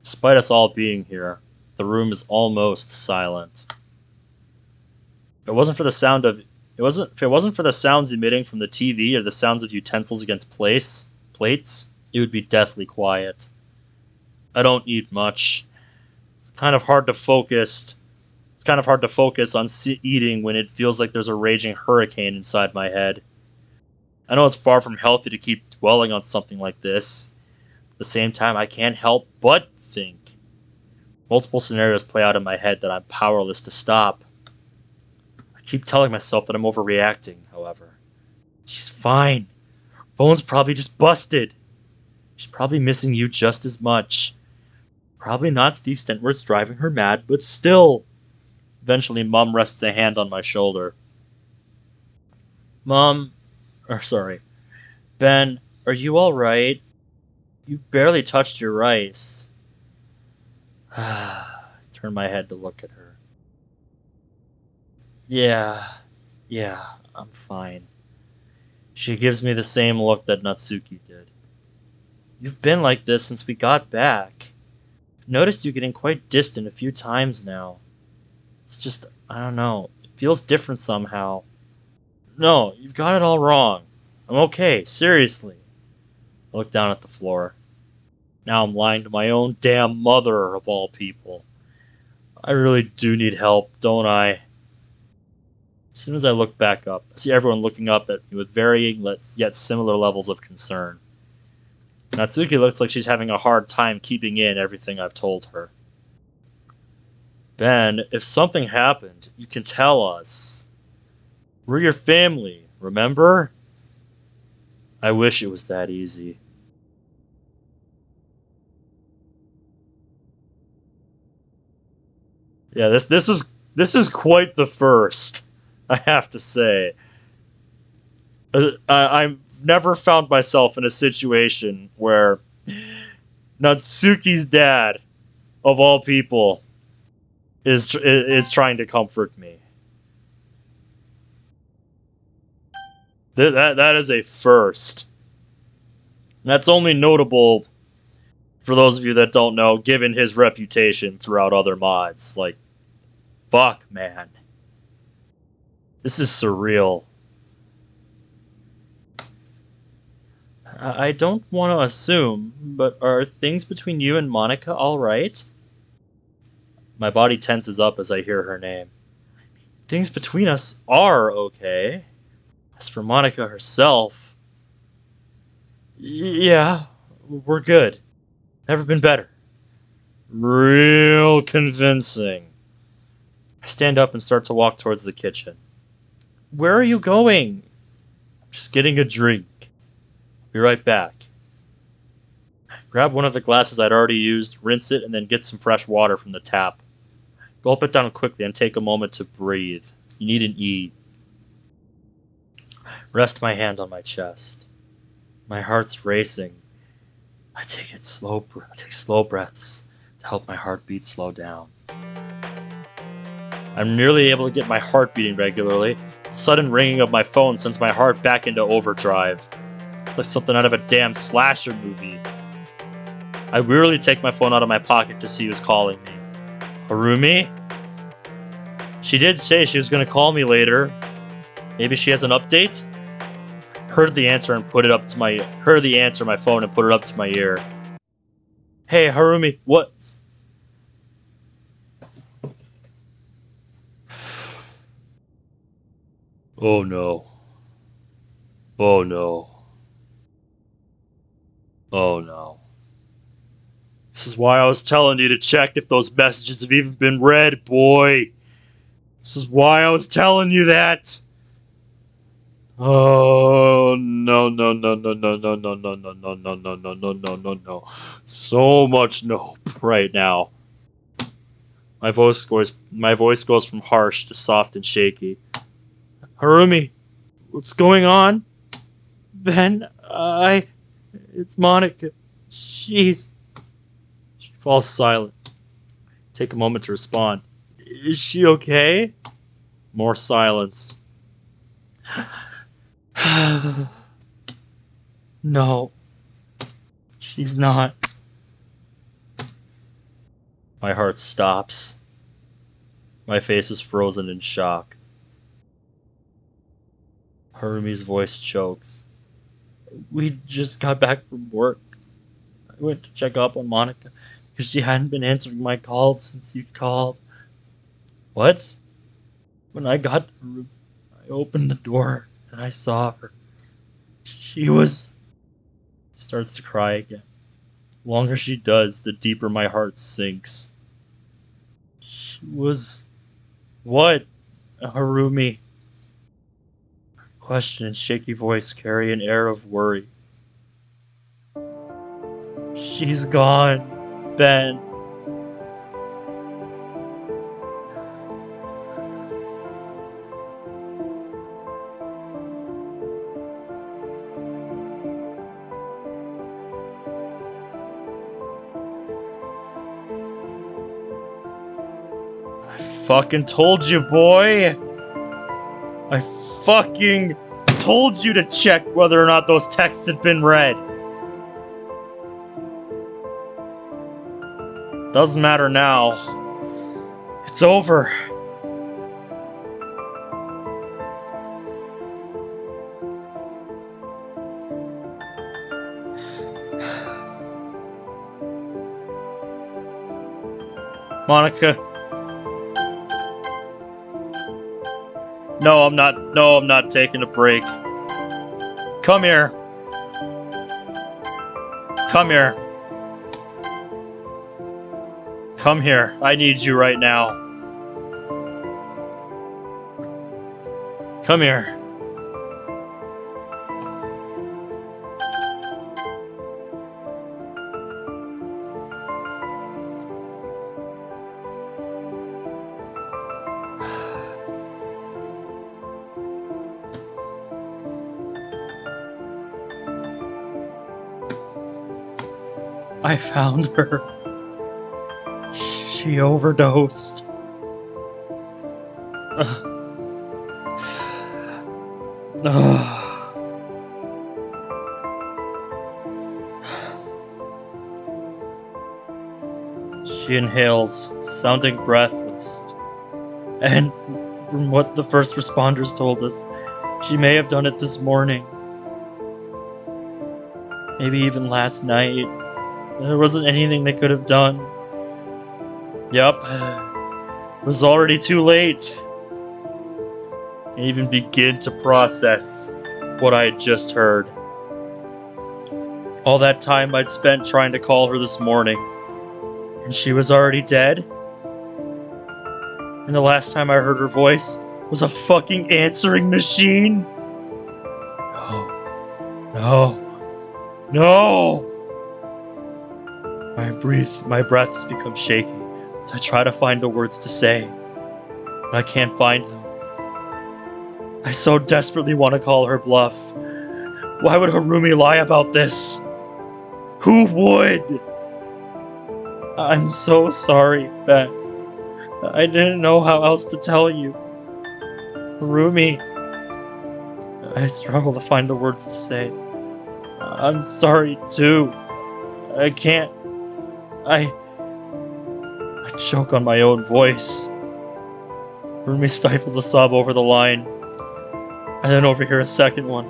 Despite us all being here, the room is almost silent. If it wasn't for the sounds emitting from the TV or the sounds of utensils against plates, it would be deathly quiet. I don't eat much. It's kind of hard to focus on eating when it feels like there's a raging hurricane inside my head. I know it's far from healthy to keep dwelling on something like this. At the same time, I can't help but think. Multiple scenarios play out in my head that I'm powerless to stop. I keep telling myself that I'm overreacting, however. She's fine. Her phone's probably just busted. She's probably missing you just as much. Probably not to the extent where it's driving her mad, but still. Eventually, Mom rests a hand on my shoulder. Ben, are you alright? You barely touched your rice. I turn my head to look at her. Yeah, I'm fine. She gives me the same look that Natsuki did. You've been like this since we got back. I've noticed you getting quite distant a few times now. It's just, I don't know, it feels different somehow. No, you've got it all wrong. I'm okay, seriously. I look down at the floor. Now I'm lying to my own damn mother, of all people. I really do need help, don't I? As soon as I look back up, I see everyone looking up at me with varying yet similar levels of concern. Natsuki looks like she's having a hard time keeping in everything I've told her. Ben, if something happened, you can tell us. We're your family, remember? I wish it was that easy. Yeah, this is quite the first, I have to say. I've never found myself in a situation where Natsuki's dad, of all people, is trying to comfort me. That is a first. That's only notable for those of you that don't know, given his reputation throughout other mods. Like, fuck, man. This is surreal. I don't want to assume, but are things between you and Monika alright? My body tenses up as I hear her name. Things between us are okay. As for Monika herself... Yeah, we're good. Never been better. Real convincing. I stand up and start to walk towards the kitchen. Where are you going? I'm just getting a drink. I'll be right back. Grab one of the glasses I'd already used, rinse it, and then get some fresh water from the tap. Gulp it down quickly and take a moment to breathe. You need an E. Rest my hand on my chest. My heart's racing. I take slow breaths to help my heartbeat slow down. I'm nearly able to get my heart beating regularly. Sudden ringing of my phone sends my heart back into overdrive. It's like something out of a damn slasher movie. I wearily take my phone out of my pocket to see who's calling me. Harumi? She did say she was going to call me later. Maybe she has an update? Heard the answer my phone and put it up to my ear. Hey, Harumi, what? Oh no. Oh no. Oh no. This is why I was telling you to check if those messages have even been read, boy. This is why I was telling you that. Oh no no no no no no no no no no no no no no no no no. So much nope right now. My voice goes from harsh to soft and shaky. Harumi, what's going on? Ben, it's Monika. She falls silent. Take a moment to respond. Is she okay? More silence. No, she's not. My heart stops. My face is frozen in shock. Harumi's voice chokes. We just got back from work. I went to check up on Monika because she hadn't been answering my calls since you'd called. What? When I got to the room, I opened the door and I saw her. She starts to cry again. The longer she does, the deeper my heart sinks. She was... What? Harumi. Her question and shaky voice carry an air of worry. She's gone, Ben. Fucking told you, boy! I fucking told you to check whether or not those texts had been read. Doesn't matter now. It's over. Monika. No, I'm not taking a break. Come here. Come here. Come here. I need you right now. Come here. I found her. She overdosed. She inhales, sounding breathless. And from what the first responders told us, she may have done it this morning. Maybe even last night. There wasn't anything they could have done. Yup. It was already too late. I can't even begin to process what I had just heard. All that time I'd spent trying to call her this morning. And she was already dead? And the last time I heard her voice was a fucking answering machine? No. No. No! My breath has become shaky as I try to find the words to say, but I can't find them. I so desperately want to call her bluff. Why would Harumi lie about this? Who would? I'm so sorry, Ben. I didn't know how else to tell you. Harumi. I struggle to find the words to say. I'm sorry, too. I can't I choke on my own voice. Rumi stifles a sob over the line. I then overhear a second one.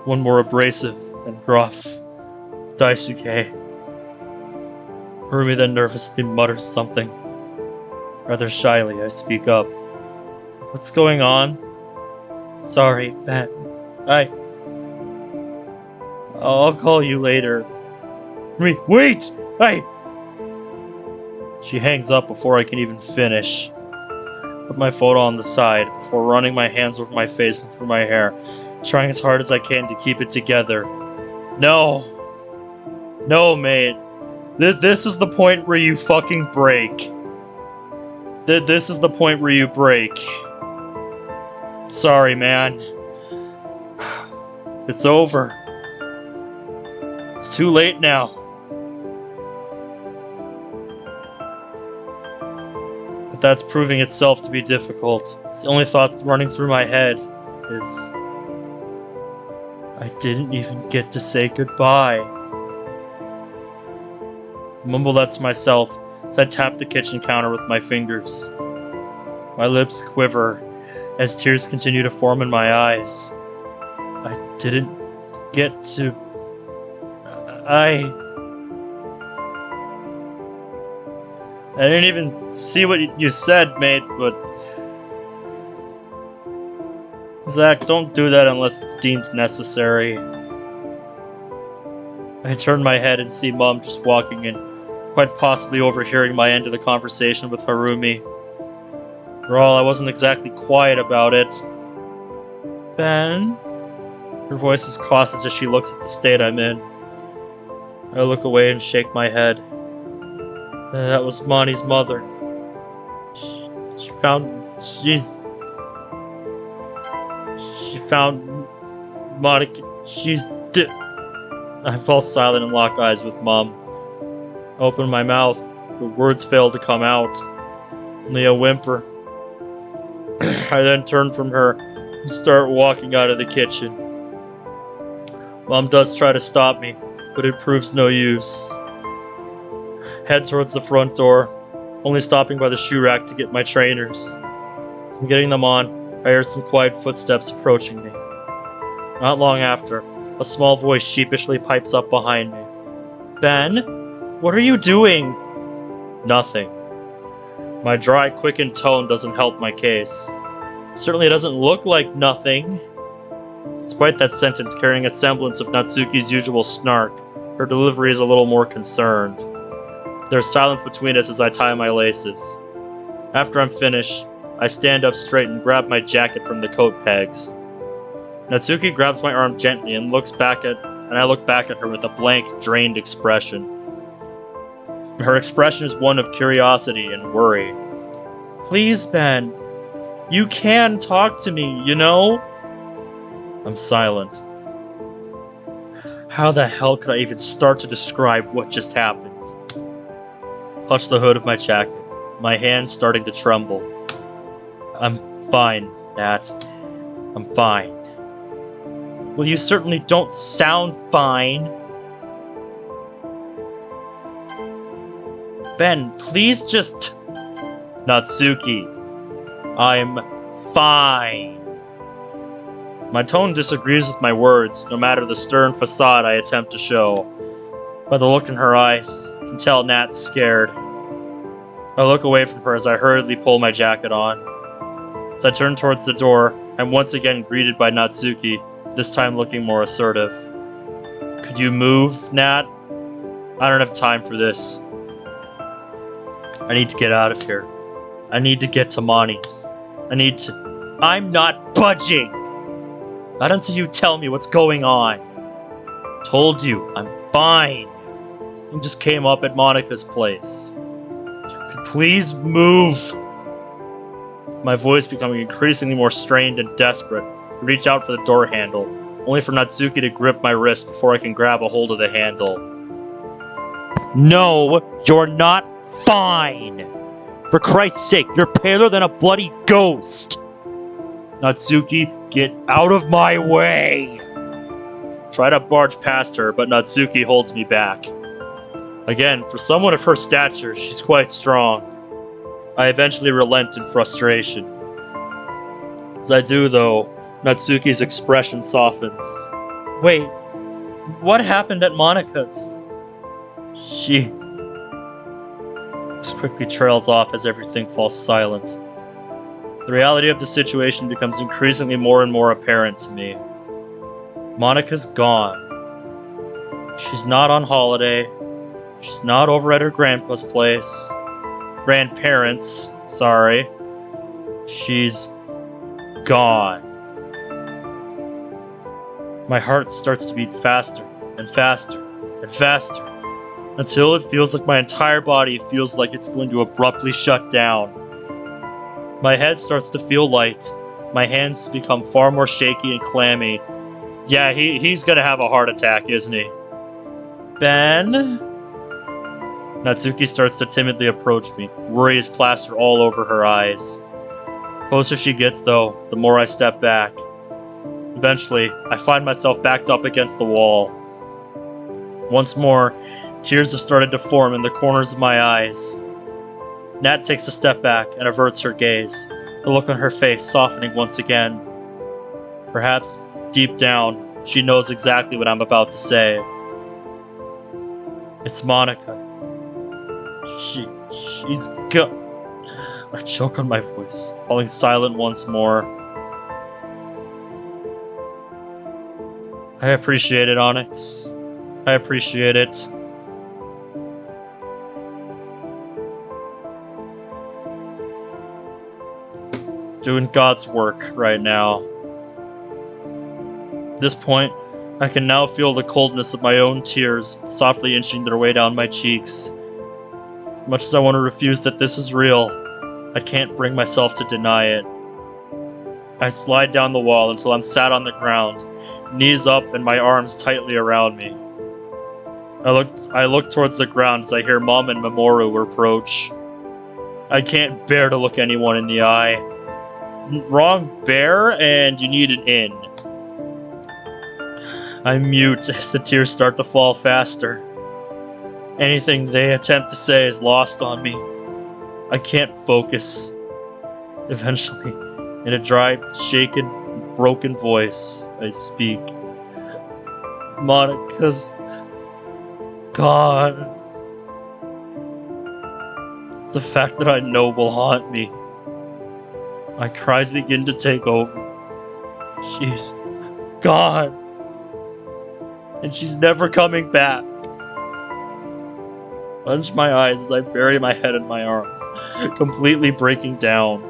One more abrasive and gruff. Daisuke. Rumi then nervously mutters something. Rather shyly, I speak up. What's going on? Sorry, Ben. I'll call you later. Rumi, wait! She hangs up before I can even finish. Put my phone on the side before running my hands over my face and through my hair, trying as hard as I can to keep it together. No, mate. This is the point where you fucking break. This is the point where you break. Sorry, man. It's over. It's too late now. But that's proving itself to be difficult. The only thought running through my head is... I didn't even get to say goodbye. I mumble that to myself as I tap the kitchen counter with my fingers. My lips quiver as tears continue to form in my eyes. I didn't get to... I didn't even see what you said, mate, but... Zach, don't do that unless it's deemed necessary. I turn my head and see Mom just walking in, quite possibly overhearing my end of the conversation with Harumi. For all, I wasn't exactly quiet about it. Ben? Her voice is cautious as she looks at the state I'm in. I look away and shake my head. That was Monty's mother. She found Monika. I fall silent and lock eyes with Mom. I open my mouth, but words fail to come out. Only a whimper. I then turn from her and start walking out of the kitchen. Mom does try to stop me, but it proves no use. Head towards the front door, only stopping by the shoe rack to get my trainers. As I'm getting them on, I hear some quiet footsteps approaching me. Not long after, a small voice sheepishly pipes up behind me. Ben? What are you doing? Nothing. My dry, quickened tone doesn't help my case. Certainly it doesn't look like nothing. Despite that sentence carrying a semblance of Natsuki's usual snark, her delivery is a little more concerned. There's silence between us as I tie my laces. After I'm finished, I stand up straight and grab my jacket from the coat pegs. Natsuki grabs my arm gently and I look back at her with a blank, drained expression. Her expression is one of curiosity and worry. Please, Ben. You can talk to me, you know? I'm silent. How the hell could I even start to describe what just happened? Clutch the hood of my jacket, my hands starting to tremble. I'm fine, Nat. I'm fine. Well, you certainly don't sound fine. Ben, please just... Natsuki. I'm fine. My tone disagrees with my words, no matter the stern facade I attempt to show. By the look in her eyes, I can tell Nat's scared. I look away from her as I hurriedly pull my jacket on. As I turn towards the door, I'm once again greeted by Natsuki, this time looking more assertive. Could you move, Nat? I don't have time for this. I need to get out of here. I need to get to Monty's. I'm not budging! Not until you tell me what's going on. Told you, I'm fine. Something just came up at Monika's place. You could please move. My voice becoming increasingly more strained and desperate, I reach out for the door handle, only for Natsuki to grip my wrist before I can grab a hold of the handle. No, you're not fine! For Christ's sake, you're paler than a bloody ghost! Natsuki, get out of my way! Try to barge past her, but Natsuki holds me back. Again, for someone of her stature, she's quite strong. I eventually relent in frustration. As I do, though, Natsuki's expression softens. Wait, what happened at Monika's? She just quickly trails off as everything falls silent. The reality of the situation becomes increasingly more and more apparent to me. Monika's gone. She's not on holiday. She's not over at her grandpa's place. Grandparents, sorry. She's gone. My heart starts to beat faster and faster and faster until it feels like my entire body feels like it's going to abruptly shut down. My head starts to feel light. My hands become far more shaky and clammy. Yeah, he's gonna have a heart attack, isn't he? Ben? Natsuki starts to timidly approach me. Worry is plastered all over her eyes. The closer she gets, though, the more I step back. Eventually, I find myself backed up against the wall. Once more, tears have started to form in the corners of my eyes. Nat takes a step back and averts her gaze, the look on her face softening once again. Perhaps, deep down, she knows exactly what I'm about to say. It's Monika. She's go. I choke on my voice, falling silent once more. I appreciate it, Onyx. I appreciate it. Doing God's work right now. At this point, I can now feel the coldness of my own tears softly inching their way down my cheeks. As much as I want to refuse that this is real, I can't bring myself to deny it. I slide down the wall until I'm sat on the ground, knees up and my arms tightly around me. I look towards the ground as I hear Mom and Mamoru approach. I can't bear to look anyone in the eye. Wrong bear, and you need an in. I mute as the tears start to fall faster. Anything they attempt to say is lost on me. I can't focus. Eventually, in a dry, shaken, broken voice, I speak. Monika's gone. It's a fact that I know will haunt me. My cries begin to take over. She's gone. And she's never coming back. I plunge my eyes as I bury my head in my arms, completely breaking down.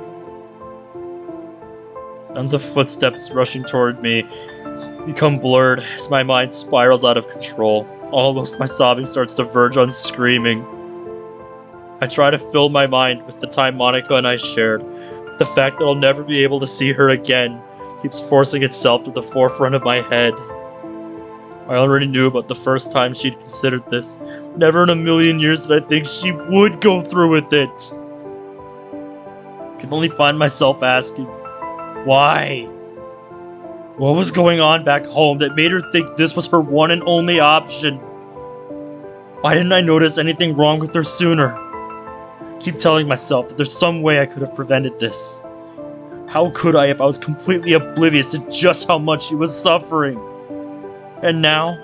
Sounds of footsteps rushing toward me become blurred as my mind spirals out of control. Almost my sobbing starts to verge on screaming. I try to fill my mind with the time Monika and I shared. The fact that I'll never be able to see her again keeps forcing itself to the forefront of my head. I already knew about the first time she'd considered this. Never in a million years did I think she would go through with it. I can only find myself asking, why? What was going on back home that made her think this was her one and only option? Why didn't I notice anything wrong with her sooner? I keep telling myself that there's some way I could have prevented this. How could I if I was completely oblivious to just how much she was suffering? And now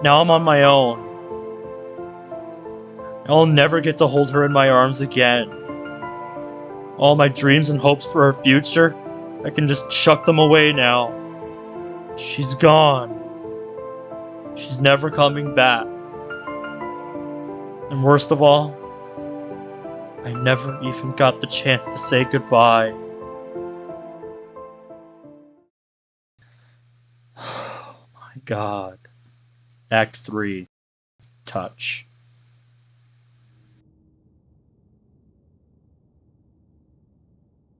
I'm on my own. I'll never get to hold her in my arms again. All my dreams and hopes for her future, I can just chuck them away now. She's gone. She's never coming back. And worst of all, I never even got the chance to say goodbye. God. Act 3. Touch.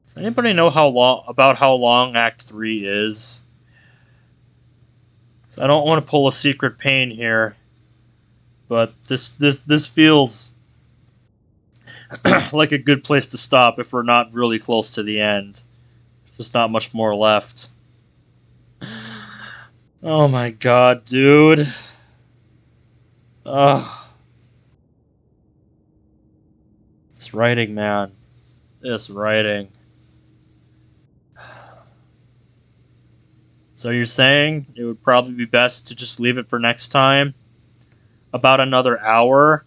Does anybody know how long Act 3 is? So I don't want to pull a secret pain here, but this feels like a good place to stop if we're not really close to the end. There's not much more left. Oh my god, dude. Ugh. This writing, man. This writing. So you're saying it would probably be best to just leave it for next time? About another hour?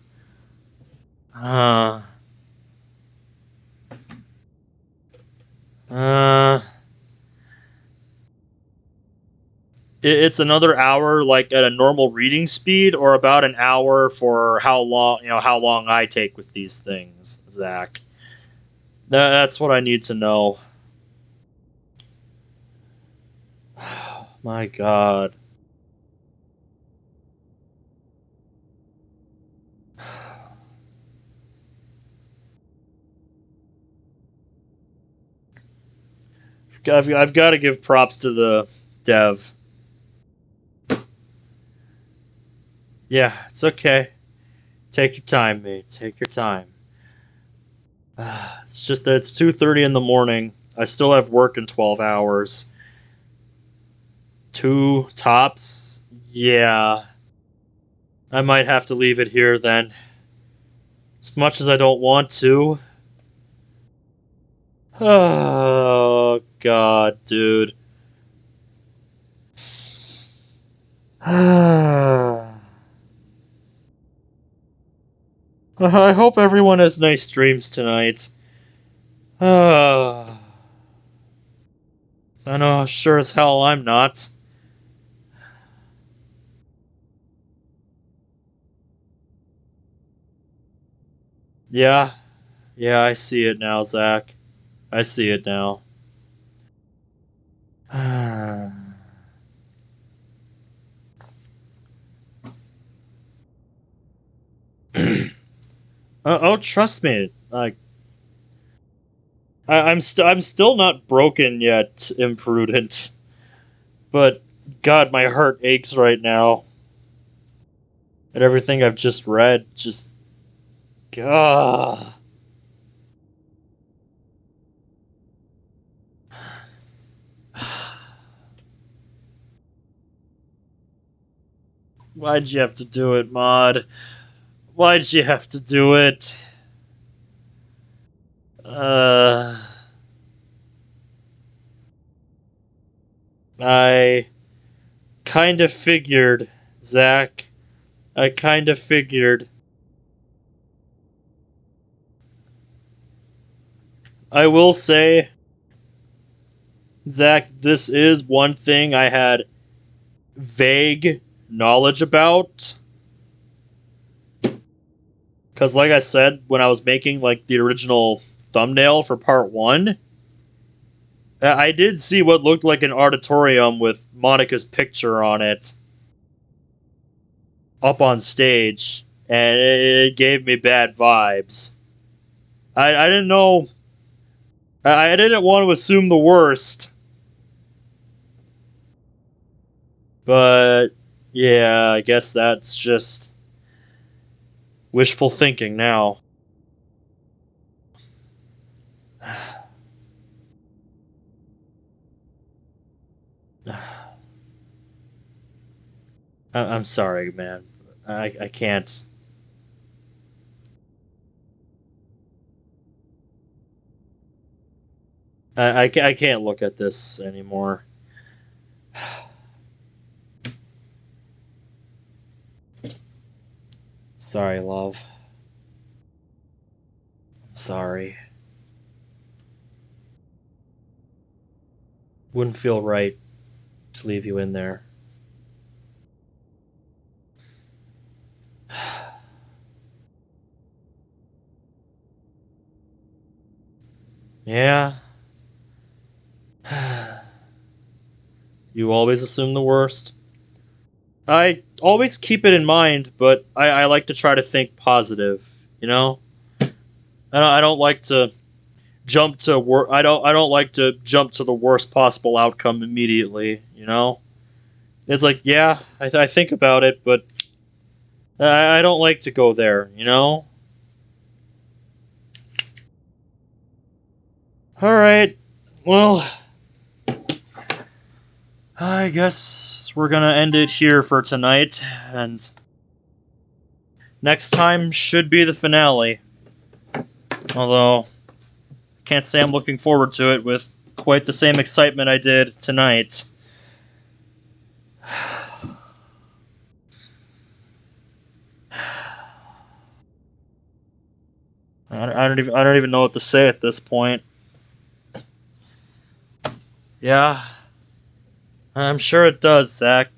It's another hour, like at a normal reading speed, or about an hour for how long, how long I take with these things, Zach. That's what I need to know. My God. I've got to give props to the dev. Yeah, it's okay. Take your time, mate. Take your time. It's just that it's 2:30 in the morning. I still have work in 12 hours. 2 tops? Yeah. I might have to leave it here then. As much as I don't want to. Oh, God, dude. I hope everyone has nice dreams tonight. I know sure as hell I'm not. Yeah. Yeah, I see it now, Zach. I see it now. Oh, trust me. Like, I'm still not broken yet, imprudent. But God, my heart aches right now. At everything I've just read, just God. Why'd you have to do it, Mod? Why'd you have to do it? I kind of figured, Zach. I kind of figured. I will say, Zach, this is one thing I had vague knowledge about. Because, like I said, when I was making like the original thumbnail for part 1, I did see what looked like an auditorium with Monika's picture on it up on stage, and it gave me bad vibes. I didn't know. I didn't want to assume the worst. But, yeah, I guess that's just wishful thinking now. I'm sorry, man. I can't. I can't look at this anymore. Sorry, love. I'm sorry. Wouldn't feel right to leave you in there. Yeah. You always assume the worst. I always keep it in mind, but I like to try to think positive, you know? I don't like to jump to I don't like to jump to the worst possible outcome immediately, you know? It's like, yeah, I think about it, but I don't like to go there, you know? Alright, well, I guess we're gonna end it here for tonight, and next time should be the finale. Although, I can't say I'm looking forward to it with quite the same excitement I did tonight. I don't even know what to say at this point. Yeah, I'm sure it does, Zach.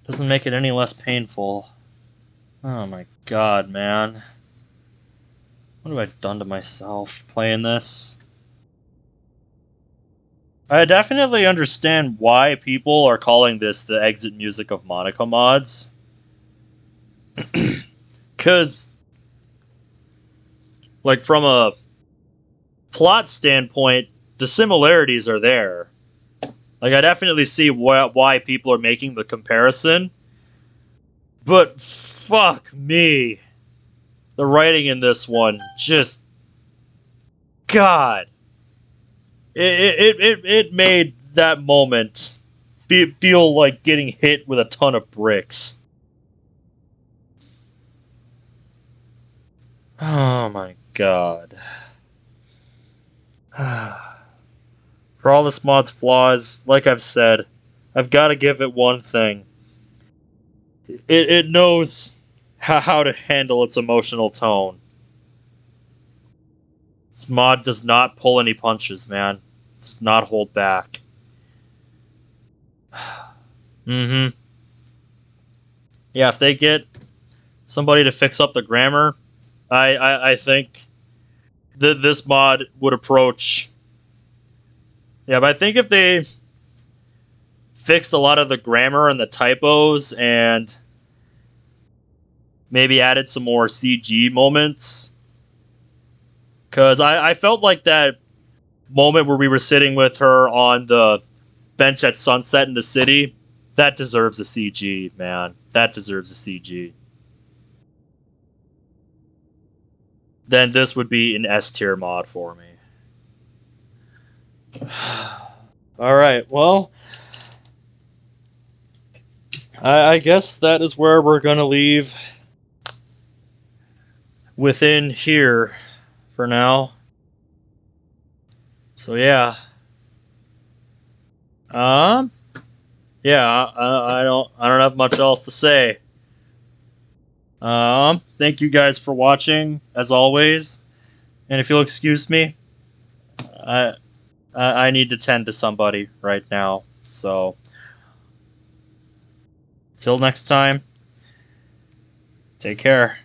Doesn't make it any less painful. Oh my god, man. What have I done to myself playing this? I definitely understand why people are calling this the exit music of Monika mods. Because, like, from a plot standpoint, the similarities are there. Like, I definitely see why people are making the comparison. But fuck me. The writing in this one just... God. It made that moment feel like getting hit with a ton of bricks. Oh my god. For all this mod's flaws, like I've said, I've got to give it one thing. It knows how to handle its emotional tone. This mod does not pull any punches, man. It does not hold back. Mm-hmm. Yeah, if they get somebody to fix up the grammar, I think this mod would approach... Yeah, but I think if they fixed a lot of the grammar and the typos and maybe added some more CG moments... Because I felt like that moment where we were sitting with her on the bench at sunset in the city, that deserves a CG, man. That deserves a CG. Then this would be an S tier mod for me. Alright, well, I guess that is where we're going to leave within here for now. So yeah. Yeah, I don't have much else to say. Thank you guys for watching, as always. And if you'll excuse me, I need to tend to somebody right now. So, till next time, take care.